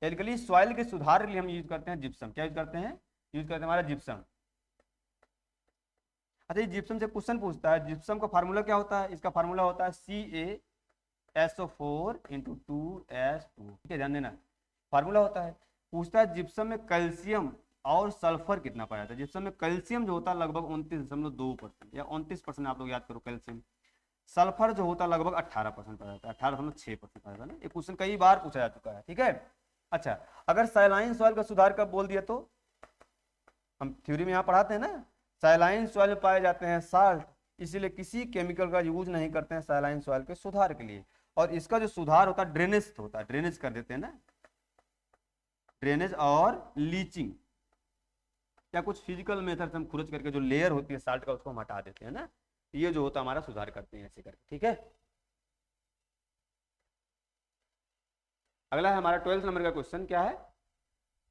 एल्कली सॉइल के सुधार के लिए हम यूज करते हैं जिप्सम। क्या यूज करते हैं, यूज करते हैं हमारा जिप्सम। अच्छा, ये जिप्सम से क्वेश्चन पूछता है, जिप्सम का फार्मूला क्या होता है, इसका फार्मूला होता है CaSO4 × 2S2, ठीक है, ध्यान देना, फार्मूला होता है। पूछता है जिप्सम में कैल्शियम और सल्फर कितना पाया जाता है। जिप्सम में कैल्शियम जो होता है लगभग 29.2% या 29% आप लोग याद करो कैल्शियम। सल्फर जो होता है लगभग 18% पाया जाता है, 18.6% पाया जाता है ना। ये क्वेश्चन कई बार पूछा जा चुका है, ठीक है। अच्छा, अगर सैलाइन सॉइल का सुधार कब बोल दिया, तो हम थ्योरी में यहाँ पढ़ाते हैं ना, सैलाइन सॉइल में पाए जाते हैं साल्ट, इसीलिए किसी केमिकल का यूज नहीं करते हैं सैलाइन सॉइल के सुधार के लिए। और इसका जो सुधार होता है ड्रेनेज होता है, ड्रेनेज कर देते हैं ना, ड्रेनेज और लीचिंग, या कुछ फिजिकल मेथड से हम खुरच करके जो लेयर होती है साल्ट का उसको हम हटा देते हैं ना, ये जो होता है हमारा सुधार करते हैं ऐसे करके, ठीक है। अगला है हमारा 12th नंबर का क्वेश्चन, क्या है,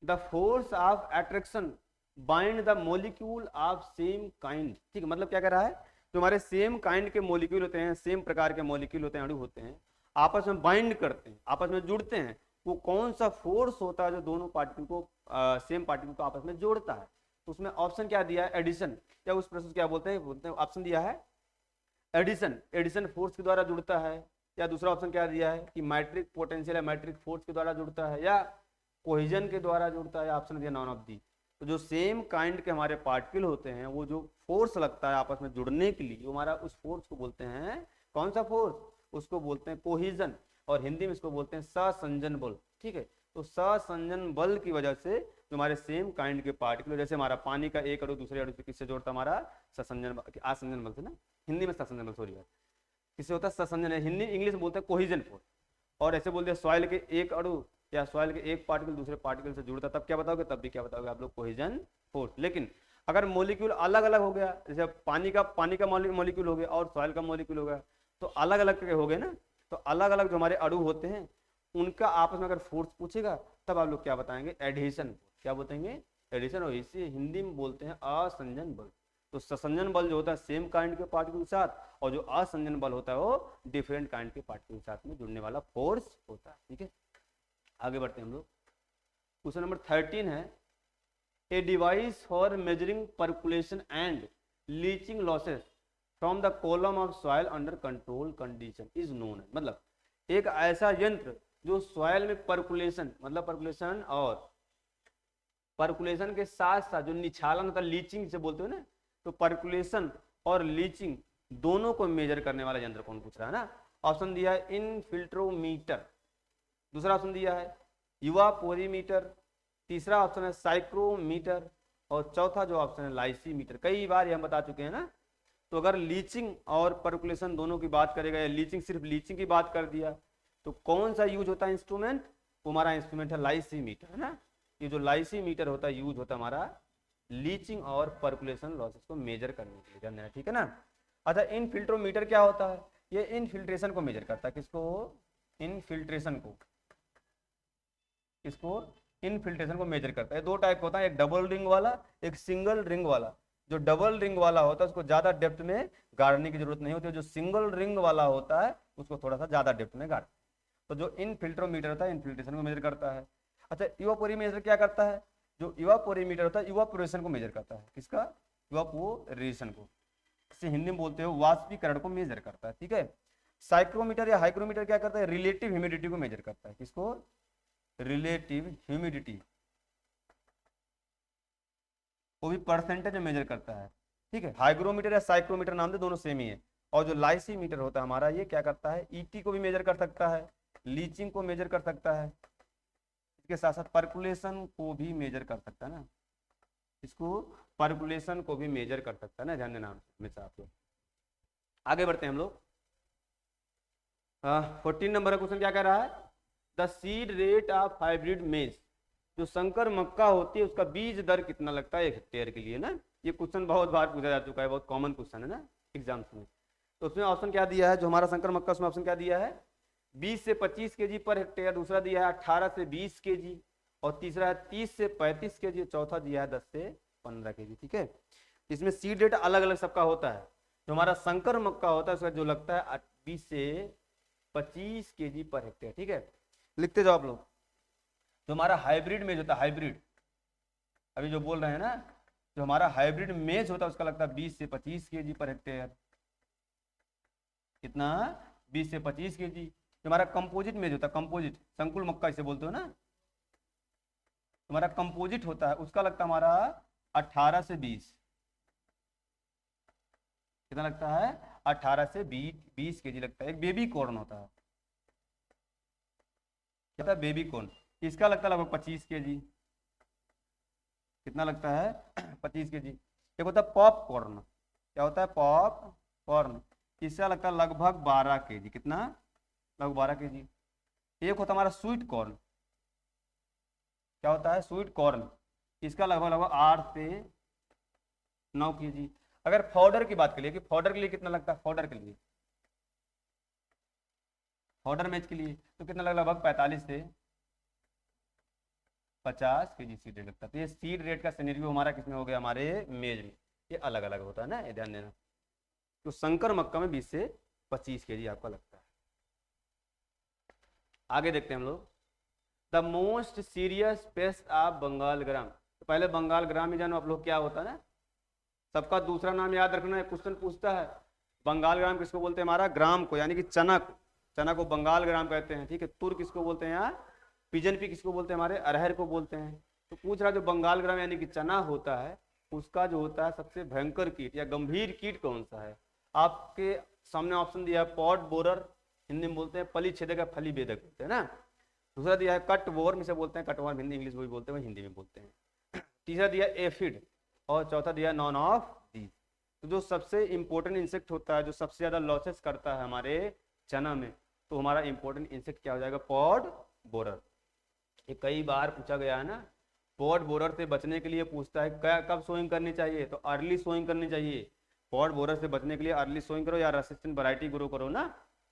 the force of attraction bind the molecule of same kind, ठीक है। मतलब क्या कर रहा है, जो हमारे सेम काइंड के मोलिक्यूल होते हैं, सेम प्रकार के मोलिक्यूल होते हैं, अणु होते हैं, आपस में बाइंड करते हैं, आपस में जुड़ते हैं, वो कौन सा फोर्स होता है जो दोनों पार्टिकल को सेम पार्टिकल को आपस में जोड़ता है। तो उसमें ऑप्शन क्या दिया है, एडिशन, या उस प्रोसेस क्या बोलते हैं ऑप्शन दिया है एडिशन, एडिशन फोर्स के द्वारा जुड़ता है, या दूसरा ऑप्शन क्या दिया है कि मैट्रिक पोटेंशियल या मैट्रिक फोर्स के द्वारा जुड़ता है, या कोहिजन के द्वारा जुड़ता है, या ऑप्शन दिया नॉन ऑफ दी। तो जो सेम काइंड के हमारे पार्टिकल होते हैं वो जो फोर्स लगता है आपस में जुड़ने के लिए, वो हमारा उस फोर्स को बोलते हैं, कौन सा फोर्स, उसको बोलते हैं कोहिजन, और हिंदी में इसको बोलते हैं सहसंजन बल। ठीक है, तो सहसंजन बल की वजह से जो हमारे सेम काइंड के पार्टिकल, जैसे हमारा पानी का एक अणु दूसरे अणु से किससे जोड़ता, हमारा सहसंजन आसंजन बल से ना, हिंदी में सहसंजन बल, सॉरी यार, किससे होता है सहसंजन, हिंदी इंग्लिश में बोलते हैं कोहिजन फोर्स। और ऐसे बोलते हैं सॉइल के एक अणु या सॉइल के एक पार्टिकल दूसरे पार्टिकल से जुड़ता, तब क्या बताओगे, तब भी क्या बताओगे आप लोग, कोहिजन फोर्स। लेकिन अगर मॉलिक्यूल अलग अलग हो गया, जैसे पानी का मॉलिक्यूल हो गया और सॉइल का मॉलिक्यूल हो गया, तो अलग अलग हो गए ना, तो अलग अलग जो हमारे अणु होते हैं उनका आपस में अगर फोर्स पूछेगा तब आप लोग क्या बताएंगे, एडिशन, क्या बताएंगे, एडिशन, और इसे हिंदी में बोलते हैं असंजन बल। तो ससंजन बल जो होता है सेम काइंड के पार्टिकल के साथ, और जो असंजन बल होता है वो डिफरेंट काइंड के पार्टिकल के साथ में जुड़ने वाला फोर्स होता है। ठीक है, आगे बढ़ते हैं हम लोग। क्वेश्चन नंबर 13 है, a device for measuring percolation and leaching losses from the column of soil under control condition is known. मतलब एक ऐसा यंत्र जो सॉइल में परकुलेशन, मतलब परकुलेशन और परकुलेशन के साथ साथ जो निछालन होता है, लीचिंग से बोलते हो ना, तो परकुलेशन और लीचिंग दोनों को मेजर करने वाला यंत्र कौन, पूछ रहा है ना। ऑप्शन दिया है इनफिल्ट्रोमीटर, दूसरा ऑप्शन दिया है इवापोरीमीटर, तीसरा ऑप्शन है साइक्रोमीटर, और चौथा जो ऑप्शन है लाइसीमीटर। कई बार ये हम बता चुके हैं ना। तो अगर लीचिंग और परकुलेशन दोनों की बात करेगा, या लीचिंग सिर्फ लीचिंग की बात कर दिया, तो कौन सा यूज होता है इंस्ट्रूमेंट, वो हमारा इंस्ट्रूमेंट है लाइसीमीटर, है ना। ये जो लाइसीमीटर होता है यूज होता है हमारा लीचिंग और परकुलेशन लॉसेस को मेजर करने के लिए, ध्यान देना, ठीक है ना। अच्छा, इनफिल्ट्रोमीटर क्या होता है, ये इनफिल्ट्रेशन को मेजर करता है, किसको, इनफिल्ट्रेशन को, इसको इनफिल्ट्रेशन को मेजर करता है। दो टाइप का होता है, एक डबल रिंग वाला, एक सिंगल रिंग वाला। जो डबल रिंग वाला होता है उसको ज्यादा डेप्थ में गाड़ने की जरूरत नहीं होती है, जो सिंगल रिंग वाला होता है उसको थोड़ा सा ज्यादा डेप्थ में गाड़। तो जो इनफिल्ट्रोमीटर होता है इनफिल्ट्रेशन को मेजर करता है। अच्छा, इवापोरीमीटर क्या करता है, जो इवापोरीमीटर होता है इवापोरेशन को मेजर करता है, किसका, इवापोरेशन को, इसे हिंदी में बोलते हो वाष्पीकरण को मेजर करता है। ठीक है, साइक्रोमीटर या हाइग्रोमीटर क्या करता है, रिलेटिव ह्यूमिडिटी को मेजर करता है, किसको, रिलेटिव ह्यूमिडिटी, वो भी परसेंटेज में मेजर करता है। ठीक है, हाइग्रोमीटर या साइक्रोमीटर नाम दे, दोनों सेम ही है। और जो लाइसीमीटर होता है हमारा, ये क्या करता है, ईटी को भी मेजर कर सकता है, लीचिंग को मेजर कर सकता है, इसके साथ साथ परकुलेशन को भी मेजर कर सकता है ना, इसको परकुलेशन को भी मेजर कर सकता है ना, ध्यान देना हमेशा आप लोग। आगे बढ़ते हैं हम लोग। 14 नंबर का क्वेश्चन क्या कह रहा है, the seed rate of hybrid मेज, जो संकर मक्का होती है उसका बीज दर कितना लगता है 1 हेक्टेयर के लिए ना। ये क्वेश्चन बहुत बार पूछा जा चुका है, बहुत कॉमन क्वेश्चन है ना एग्जाम्स में। तो उसमें ऑप्शन क्या दिया है, जो हमारा संकर मक्का, उसमें ऑप्शन क्या दिया है, 20 से 25 केजी पर हेक्टेयर, दूसरा दिया है 18 से 20 केजी, और तीसरा है 30 से 35 केजी, चौथा दिया है 10 से 15 केजी। ठीक है, इसमें सीड रेट अलग अलग सबका होता है। जो हमारा संकर मक्का होता है उसका जो लगता है 20 से 25 केजी पर हेक्टेयर। ठीक है, लिखते जाओ आप लोग। जो हमारा हाइब्रिड मेज होता है, हाइब्रिड अभी जो बोल रहे हैं ना, जो हमारा हाइब्रिड मेज होता है उसका लगता है 20 से 25 केजी पर हेक्टेयर, कितना, 20 से 25 केजी। जो हमारा कंपोजिट मेज होता है, कंपोजिट संकुल मक्का इसे बोलते हो ना, हमारा कंपोजिट होता है उसका लगता है हमारा 18 से 20, कितना लगता है, 18 से 20 केजी लगता है। एक बेबी कॉर्न होता है, क्या होता है, बेबी कॉर्न, इसका लगता है लगभग 25 केजी, कितना लगता है, 25 केजी। एक होता है पॉप कॉर्न, क्या होता है, पॉप कॉर्न, इसका लगता है लगभग 12 केजी, कितना, लगभग 12 केजी। एक होता है हमारा स्वीट कॉर्न, क्या होता है, स्वीट कॉर्न, इसका लगभग लगभग 8 से 9 केजी। अगर पाउडर की बात करिए कि पाउडर के लिए कितना लगता है, पाउडर के लिए, पाउडर मेज के लिए तो कितना लगभग 45 से 50 केजी सीड रेट लगता है। तो ये सीड रेट का सिनेरियो हमारा किसमें हो गया, हमारे मेज में, ये अलग अलग होता है ना, ये ध्यान देना। तो संकर मक्का में 20 से 25 केजी आपका लगता है। आगे देखते हैं हम लोग, the most serious pest of Bengal gram. तो पहले बंगाल ग्राम ही जानो आप लोग क्या होता है ना, सबका दूसरा नाम याद रखना है, क्वेश्चन पूछता है बंगाल ग्राम किसको बोलते हैं, हमारा ग्राम को यानी कि चना को, चना को बंगाल ग्राम कहते हैं, ठीक है। तुर किसको बोलते हैं यार, पिजन पी किसको बोलते हैं, हमारे अरहर को बोलते हैं। तो पूछ रहा जो बंगाल ग्राम यानी कि चना होता है, उसका जो होता है सबसे भयंकर कीट या गंभीर कीट कौन सा है। आपके सामने ऑप्शन दिया है पॉड बोरर, हिंदी में बोलते हैं पली छेदक या फली बेदक बोलते हैं ना। दूसरा दिया है कट वॉर्म, इसे बोलते हैं कट वॉर्म, हिंदी इंग्लिश वही बोलते हैं, वही हिंदी में बोलते हैं। तीसरा दिया एफिड और चौथा दिया नॉन ऑफ दीज। तो जो सबसे इंपॉर्टेंट इंसेक्ट होता है, जो सबसे ज्यादा लॉसेस करता है हमारे चना में, तो हमारा इंपॉर्टेंट इंसेक्ट क्या हो जाएगा, पॉड बोरर। ये कई बार पूछा गया है ना, पॉड बोरर से बचने के लिए पूछता है कब सोइंग करनी चाहिए, तो अर्ली सोइंग करनी चाहिए। पॉड बोरर से बचने के लिए अर्ली सोइंग करो या रेसिस्टेंट वैरायटी ग्रो करो ना,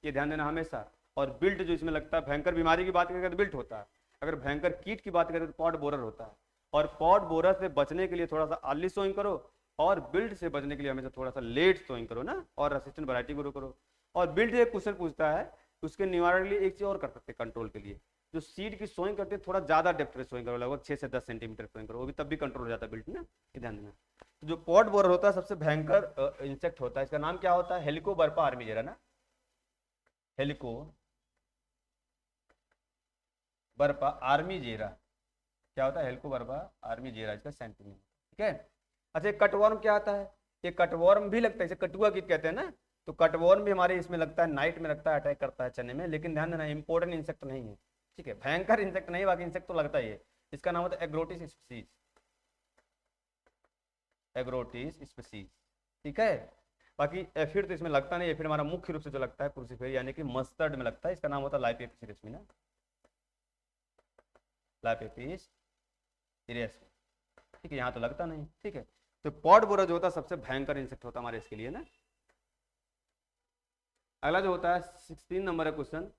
ये ध्यान देना हमेशा। और बिल्ट जो इसमें लगता है, भयंकर बीमारी की बात करें तो बिल्ट होता है, अगर भयंकर कीट की बात करें तो पॉड बोरर होता है। और पॉड बोरर से बचने के लिए थोड़ा सा अर्ली सोइंग करो, और बिल्ट से बचने के लिए हमेशा थोड़ा सा लेट सोइंग करो ना, और रेसिस्टेंट वैरायटी ग्रो करो। और बिल्ट एक क्वेश्चन पूछता है, उसके निवारण के लिए एक चीज और कर सकते हैं कंट्रोल के लिए, जो सीड की सोइंग करते हैं थोड़ा ज्यादा डेप्थ में सोइंग करो, लगभग 6 से 10 सेंटीमीटर सोइंग करो, वो भी तब भी कंट्रोल हो जाता है बिल्ट ना, ये ध्यान देना। तो जो पॉड बोरर होता है सबसे भयंकर इंसेक्ट होता है, इसका नाम क्या होता है, हेलिकोबर्पा आर्मीजेरा ना, हेलिकोबर्पा आर्मीजेरा, क्या होता है, हेलिकोबर्पा आर्मीजेरा इसका सेंटिनेम, ठीक है। अच्छा कटवर्म क्या आता है, ये कटवर्म भी लगता है, इसे कटुआ कीट कहते हैं ना, तो कटवर्म भी हमारे इसमें लगता है, नाइट में लगता है, अटैक करता है चने में, लेकिन ध्यान देना इंपॉर्टेंट इंसेक्ट नहीं है, ठीक है, भयंकर इंसेक्ट नहीं, बाकी इंसेक्ट तो लगता ही है। इसका नाम होता है एग्रोटिस स्पीसीज, एग्रोटिस स्पीसीज, ठीक है। बाकी एफिड तो इसमें लगता नहीं, एफिड हमारा मुख्य रूप से जो लगता है क्रूसिफेरी यानी कि मस्टर्ड में लगता है, इसका नाम होता है लाइपेपिस रेसमिना, लाइपेपिस रेसमिना, ठीक है, यहाँ तो लगता नहीं, ठीक है। तो पॉड बोरर जो होता है सबसे भयंकर इंसेक्ट होता है हमारे इसके लिए ना। अगला जो होता है 16 नंबर का question,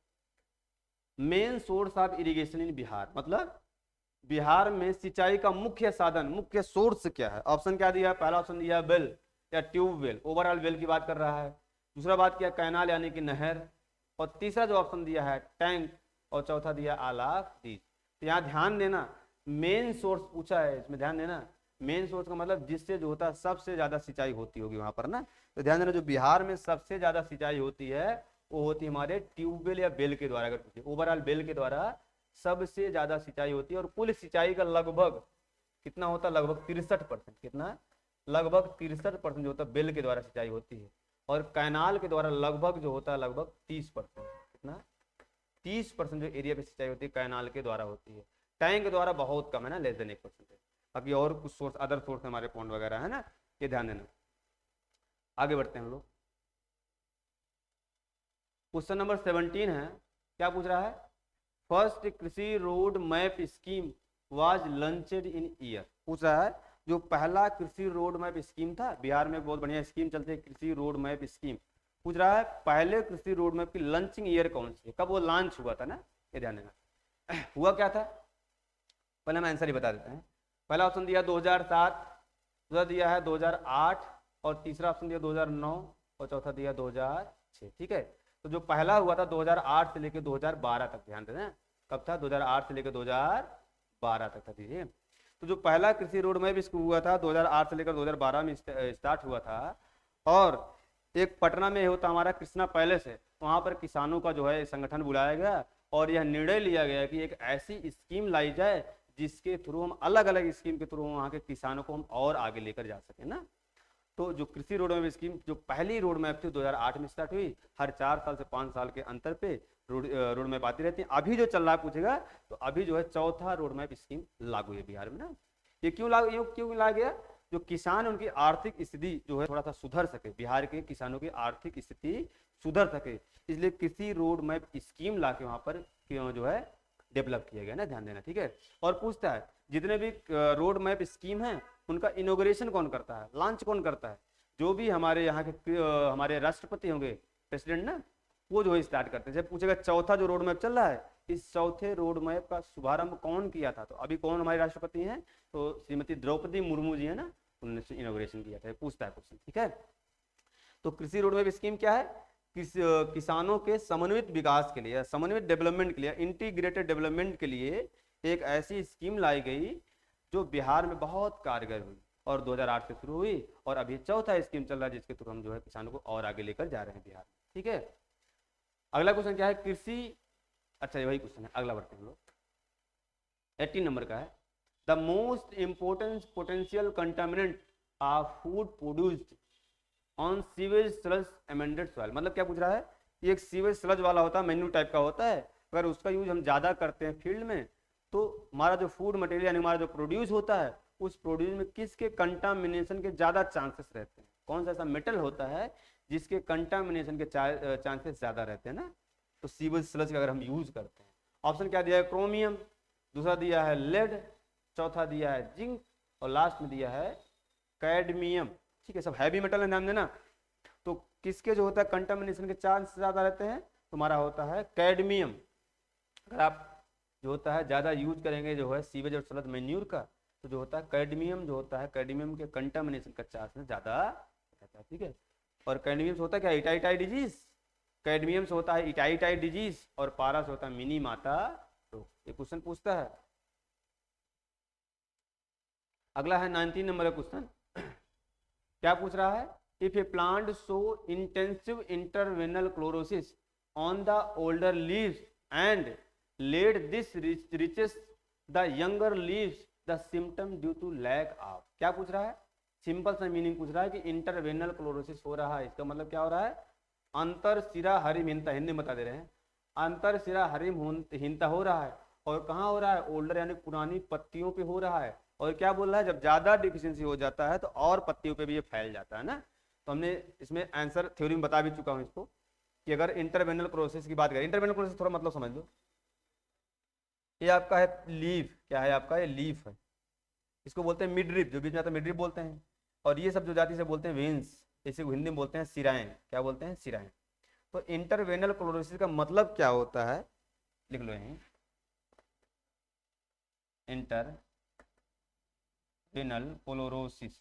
main source of irrigation इन बिहार, मतलब बिहार में सिंचाई का मुख्य साधन, मुख्य सोर्स क्या है। ऑप्शन क्या दिया है, पहला ऑप्शन दिया है वेल या ट्यूबवेल, ओवरऑल वेल की बात कर रहा है। दूसरा बात किया कैनाल यानी कि नहर, और तीसरा जो ऑप्शन दिया है टैंक, और चौथा दिया आलाफ दीज। तो यहाँ ध्यान देना मेन सोर्स पूछा है, इसमें ध्यान देना मेन सोर्स का मतलब जिससे जो होता है सबसे ज्यादा सिंचाई होती होगी वहां पर ना। तो ध्यान देना जो बिहार में सबसे ज्यादा सिंचाई होती है वो होती है हमारे ट्यूबवेल या बेल के द्वारा, अगर पूछे ओवरऑल बेल के द्वारा सबसे ज्यादा सिंचाई होती है। और कुल सिंचाई का लगभग कितना होता है, लगभग 63%, कितना, लगभग 63% जो होता है बेल के द्वारा सिंचाई होती है। और कैनाल के द्वारा लगभग जो होता है लगभग 30%, कितना, 30% जो एरिया पे सिंचाई होती है कैनाल के द्वारा होती है। टैंक के द्वारा बहुत कम है ना, लेस देन 1%। बाकी और कुछ सोर्स, अदर सोर्स हमारे पॉन्ड वगैरह है ना, ये ध्यान देना। आगे बढ़ते हैं हम लोग, क्वेश्चन नंबर 17 है, क्या पूछ रहा है, फर्स्ट कृषि road map scheme was launched in year. पूछ रहा है जो पहला कृषि रोड मैप स्कीम था, बिहार में बहुत बढ़िया स्कीम चलती है कृषि रोड मैप स्कीम। पूछ रहा है पहले कृषि रोड मैप की लॉन्चिंग ईयर कौन सी है, कब वो लॉन्च हुआ था ना, ये ध्यान देना। हुआ क्या था, पहले हम आंसर ही बता देते हैं। पहला ऑप्शन दिया 2007, दूसरा दिया है 2008, और तीसरा ऑप्शन दिया 2009, और चौथा दिया 2006, ठीक है। तो जो पहला हुआ था 2008 से लेकर 2012 तक, ध्यान देना कब था, 2008 से लेकर 2012 तक था, दीजिए। तो जो पहला कृषि रोड मैप इसको हुआ था 2008 से लेकर 2012 में स्टार्ट हुआ था। और एक पटना में होता हमारा कृष्णा पैलेस है, वहाँ पर किसानों का जो है संगठन बुलाया गया, और यह निर्णय लिया गया कि एक ऐसी स्कीम लाई जाए जिसके थ्रू हम अलग अलग स्कीम के थ्रू वहाँ के किसानों को हम और आगे लेकर जा सके ना। तो जो कृषि रोड मैप स्कीम जो पहली रोड मैप थी 2008 में स्टार्ट हुई, हर 4 साल से 5 साल के अंतर पे रोड मैप आती रहती है। अभी जो चल रहा है पूछेगा तो अभी जो है चौथा रोड मैप स्कीम लागू है बिहार में ना। ये क्यों लाया गया, जो किसान उनकी आर्थिक स्थिति जो है थोड़ा सा सुधर सके, बिहार के किसानों की आर्थिक स्थिति सुधर सके, इसलिए कृषि रोड मैप स्कीम ला के वहां पर जो है डेवलप किया गया ना, ध्यान देना, ठीक है। और पूछता है जितने भी रोड मैप स्कीम है उनका इनोग्रेशन कौन करता है, लॉन्च कौन करता है, जो भी हमारे यहाँ के हमारे राष्ट्रपति होंगे, प्रेसिडेंट ना, वो जो है स्टार्ट करते हैं। जब पूछेगा चौथा जो रोड मैप चल रहा है, इस चौथे रोड मैप का शुभारंभ कौन किया था, तो अभी कौन हमारे राष्ट्रपति हैं, तो श्रीमती द्रौपदी मुर्मू जी है ना, उन्होंने इनोग्रेशन किया था। पूछता है क्वेश्चन, ठीक है। तो कृषि रोड मैप स्कीम क्या है, किसानों के समन्वित विकास के लिए, समन्वित डेवलपमेंट के लिए, इंटीग्रेटेड डेवलपमेंट के लिए एक ऐसी स्कीम लाई गई जो बिहार में बहुत कारगर हुई और 2008 से शुरू हुई और अभी चौथा स्कीम चल रहा है जिसके थ्रू हम जो है किसानों को और आगे लेकर जा रहे हैं बिहार में। ठीक है, अगला क्वेश्चन क्या है, कृषि, अच्छा ये वही क्वेश्चन है, अगला बढ़ते हैं हम लोग, 18 नंबर का है, the most important potential contaminant of food produced on sewage sludge amended soil. मतलब क्या पूछ रहा है, ये एक सीवेज स्लज वाला होता है, मेन्यू टाइप का होता है, अगर उसका यूज हम ज़्यादा करते हैं फील्ड में तो हमारा जो फूड मटेरियल यानी हमारा जो प्रोड्यूस होता है उस प्रोड्यूस में किसके कंटामिनेशन के ज़्यादा चांसेस रहते हैं, कौन सा ऐसा मेटल होता है जिसके कंटामिनेशन के चांसेस ज़्यादा रहते हैं ना, तो सीवेज स्लज का अगर हम यूज करते हैं। ऑप्शन क्या दिया है, क्रोमियम, दूसरा दिया है लेड, चौथा दिया है जिंक और लास्ट में दिया है कैडमियम। ठीक है, सब हैवी मेटल है, ध्यान देना। तो किसके जो होता है कंटामिनेशन के चांस ज़्यादा रहते हैं, तुम्हारा होता है कैडमियम। अगर आप जो होता है ज़्यादा यूज करेंगे जो है सीवेज और स्लज मैन्यूर का, तो जो होता है कैडमियम, जो होता है कैडमियम के कंटामिनेशन का चांस ज़्यादा रहता है। ठीक है, और कैडमियम से होता है क्या, इटाइटाई डिजीज, कैडमियम से होता है इटाइटाई डिजीज और पारा से होता है मिनी माता रोग। ये क्वेश्चन पूछता है। अगला है 19 नंबर का क्वेश्चन, क्या पूछ रहा है, if a plant show intensive interveinal chlorosis on the older leaves and let this reaches the younger leaves the symptom due to lack of. क्या पूछ रहा है, सिंपल सा मीनिंग पूछ रहा है कि इंटरवेनल क्लोरोसिस हो रहा है, इसका मतलब क्या हो रहा है, अंतर सिरा हरिमहीनता, हिंदी में बता दे रहे हैं, अंतर सिरा हरिमहीनता हो रहा है और कहाँ हो रहा है, ओल्डर यानी पुरानी पत्तियों पे हो रहा है। और क्या बोल रहा है, जब ज्यादा डिफिशियंसी हो जाता है तो और पत्तियों पे भी ये फैल जाता है ना। तो हमने इसमें आंसर थ्योरी में बता भी चुका हूं इसको कि अगर इंटरवेनल क्लोरोसिस की बात करें, इंटरवेनल क्लोरोसिस थोड़ा मतलब समझ लो, ये आपका है लीफ, क्या है आपका, ये लीफ है, इसको बोलते हैं मिडरिप, जो बीच में आता है मिडरिप बोलते हैं, और ये सब जो जाति से बोलते हैं वेन्स, इसे हिंदी में बोलते हैं सिराएं। क्या बोलते हैं, सिराएं। तो इंटरवेनल क्लोरोसिस का मतलब क्या होता है, लिख लो यहीं, इंटर वेनल क्लोरोसिस,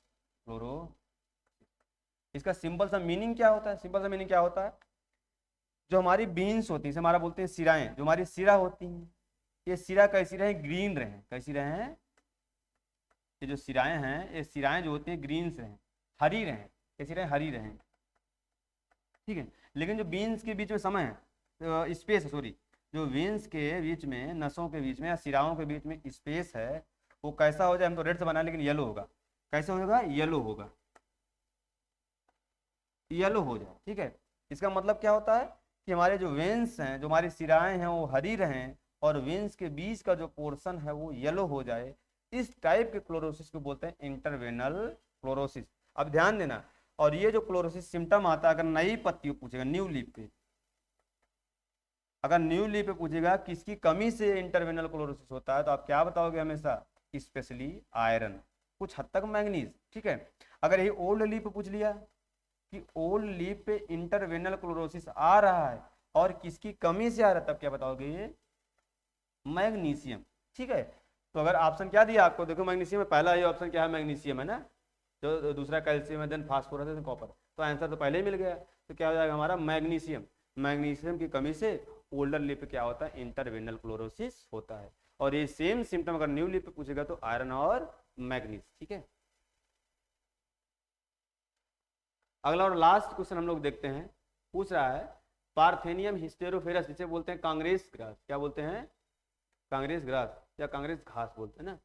इसका सिंपल सा मीनिंग क्या होता है, सिंपल सा मीनिंग क्या होता है, जो हमारी बीन्स होती है, हमारा बोलते हैं सिराएं, जो हमारी सिरा होती हैं, ये सिरा कैसी रहे, ग्रीन रहे, कैसी रहे, ये जो सिराएं हैं, ये सिराएं जो होती हैं ग्रीन रहे, हरी रहे, कैसी रहे, हरी रहे। ठीक है, लेकिन जो बीन्स के बीच में समय है, स्पेस है, सॉरी, जो वेन्स के बीच में, नसों के बीच में या सिराओं के बीच में स्पेस है, वो कैसा हो जाए, हम तो रेड से बनाए लेकिन येलो होगा, कैसे होगा, येलो होगा, येलो हो जाए। ठीक है, इसका मतलब क्या होता है कि हमारे जो वेन्स हैं, जो हमारी सिराएं हैं वो हरी रहें और वेन्स के बीच का जो पोर्शन है वो येलो हो जाए, इस टाइप के क्लोरोसिस को बोलते हैं इंटरवेनल क्लोरोसिस। अब ध्यान देना, और ये जो क्लोरोसिस सिम्टम आता है, अगर नई पत्ती पूछेगा, न्यू लीफ पे, अगर न्यू लीफ पे पूछेगा किसकी कमी से इंटरवेनल क्लोरोसिस होता है, तो आप क्या बताओगे हमेशा, स्पेशली आयरन, कुछ हद तक मैग्नीज। ठीक है, अगर यही ओल्ड लीफ पे पूछ लिया कि ओल्ड लीफ पे इंटरवेनल क्लोरोसिस आ रहा है और किसकी कमी से आ रहा है, तब क्या बताओगे, ये मैग्नीशियम। ठीक है, तो अगर ऑप्शन क्या दिया आपको, देखो मैग्नीशियम में पहला ये ऑप्शन क्या है, मैग्नीशियम है ना, जो दूसरा कैल्शियम है, देन फास्फोरस है, देन कॉपर, तो आंसर तो पहले ही मिल गया, तो क्या हो जाएगा हमारा मैग्नीशियम। मैग्नीशियम की कमी से ओल्डर लीफ पे क्या होता है, इंटरवेनल क्लोरोसिस होता है। और ये सेम सिम्टम अगर न्यू लीफ पे पूछेगा तो आयरन और मैग्नीज। ठीक है, अगला और लास्ट क्वेश्चन हम लोग देखते हैं, पूछ रहा है पार्थेनियम हिस्टेरोफेरस, जिसे बोलते हैं कांग्रेस ग्रास, क्या बोलते हैं, कांग्रेस ग्रास या कांग्रेस घास बोलते हैं ना,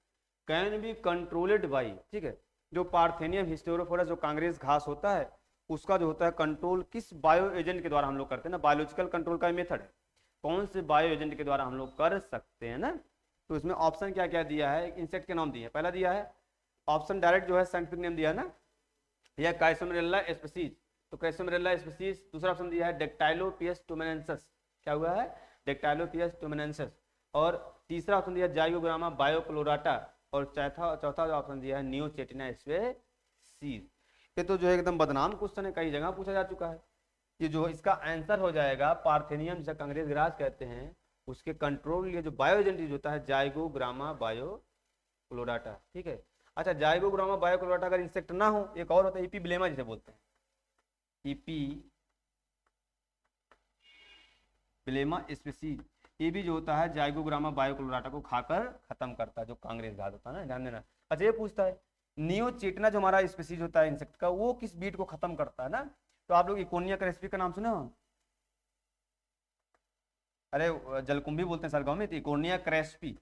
कैन बी कंट्रोल्ड बाई। ठीक है, जो पार्थेनियम हिस्टेरोफेरस जो कांग्रेस घास होता है, उसका जो होता है कंट्रोल किस बायो एजेंट के द्वारा हम लोग करते हैं ना, बायोलॉजिकल कंट्रोल का मेथड है, कौन से बायो एजेंट के द्वारा हम लोग कर सकते हैं ना। तो इसमें ऑप्शन क्या क्या दिया है, इंसेक्ट के नाम दिए, पहला दिया है ऑप्शन डायरेक्ट जो है साइंटिफिक नेम दिया है ना, यह काइसोमेरेला स्पीसीज, तो काइसोमेरेला स्पीसीज। दूसरा ऑप्शन दिया है डेक्टाइलोपियस टुमेनेंसिस, क्या हुआ है, डेक्टाइलोपियस टुमेनेंसिस। और तीसरा ऑप्शन दिया जाइगोग्रामा बायोक्लोराटा, और चौथा जो ऑप्शन दिया है नियोचेटिना स्पीसीज। ये तो जो है एकदम बदनाम क्वेश्चन है, कई जगह पूछा जा चुका है। ये जो इसका आंसर हो जाएगा पार्थेनियम, जिसे कांग्रेस ग्रास कहते हैं, उसके कंट्रोल लिए जो बायो एजेंट होता है जाइगोग्रामा बायोक्लोराटा। ठीक है, अच्छा जाइगोग्रामा बायोक्लोराटा अगर इंसेक्ट ना हो, एक और होता है इपीब्लेमा जिसे बोलते हैं, इपीब्लेमा स्पीसीज, ये भी जो होता है जाइगोग्रामा बायोक्लोराटा को खाकर खत्म करता है, जो कांग्रेस घात होता है ना, ध्यान देना। अच्छा ये पूछता है नियोचेटना जो हमारा स्पीसीज होता है इंसेक्ट का, वो किस बीट को खत्म करता है ना, तो आप लोग इकोनिया क्रेस्पी का नाम सुने हो? अरे जलकुंभी बोलते हैं सर गाँव में, तो इकोनिया क्रेस्पी,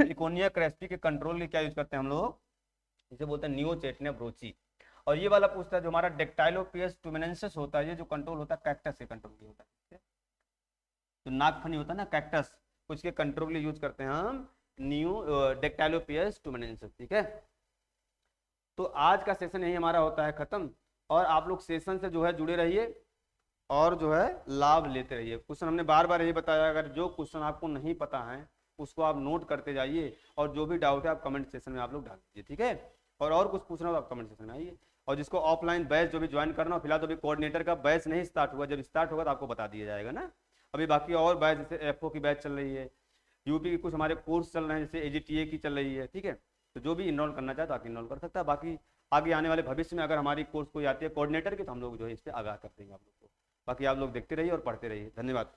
इकोनिया क्रेस्पी के कंट्रोल के क्या यूज करते हैं हम लोग, इसे बोलते हैं नियोचेटना ब्रोची। और ये वाला पूछता है जो हमारा डेक्टाइलोपियस टुमेनेंसिस होता है, ये जो कंट्रोल होता है कैक्टस के कंट्रोल के होता है, जो नागफनी होता है ना कैक्टस, उसके कंट्रोल के लिए यूज करते हैं हम डेक्टाइलोपियस टुमेनेंसिस। ठीक है, तो आज का सेशन यही हमारा होता है खत्म, और आप लोग सेशन से जो है जुड़े रहिए और जो है लाभ लेते रहिए। क्वेश्चन हमने बार बार यही बताया, अगर जो क्वेश्चन आपको नहीं पता है उसको आप नोट करते जाइए, और जो भी डाउट है आप कमेंट सेक्शन में आप लोग डाल दीजिए। ठीक है, और कुछ पूछना हो तो आप कमेंट सेक्शन में आइए। और जिसको ऑफलाइन बैच जो भी ज्वाइन करना हो, फिलहाल तो अभी कोऑर्डिनेटर का बैच नहीं स्टार्ट हुआ, जब स्टार्ट होगा तो आपको बता दिया जाएगा ना। अभी बाकी और बैच जैसे एफओ की बैच चल रही है, यूपी के कुछ हमारे कोर्स चल रहे हैं, जैसे एजीटीए की चल रही है। ठीक है, तो जो भी इनरोल करना चाहे तो आके इनरोल कर सकता है। बाकी आगे आने वाले भविष्य में अगर हमारी कोर्स कोई आती है कोऑर्डिनेटर की, तो हम लोग जो है इस पर आगाह कर देंगे आप लोग को। बाकी आप लोग देखते रहिए और पढ़ते रहिए। धन्यवाद।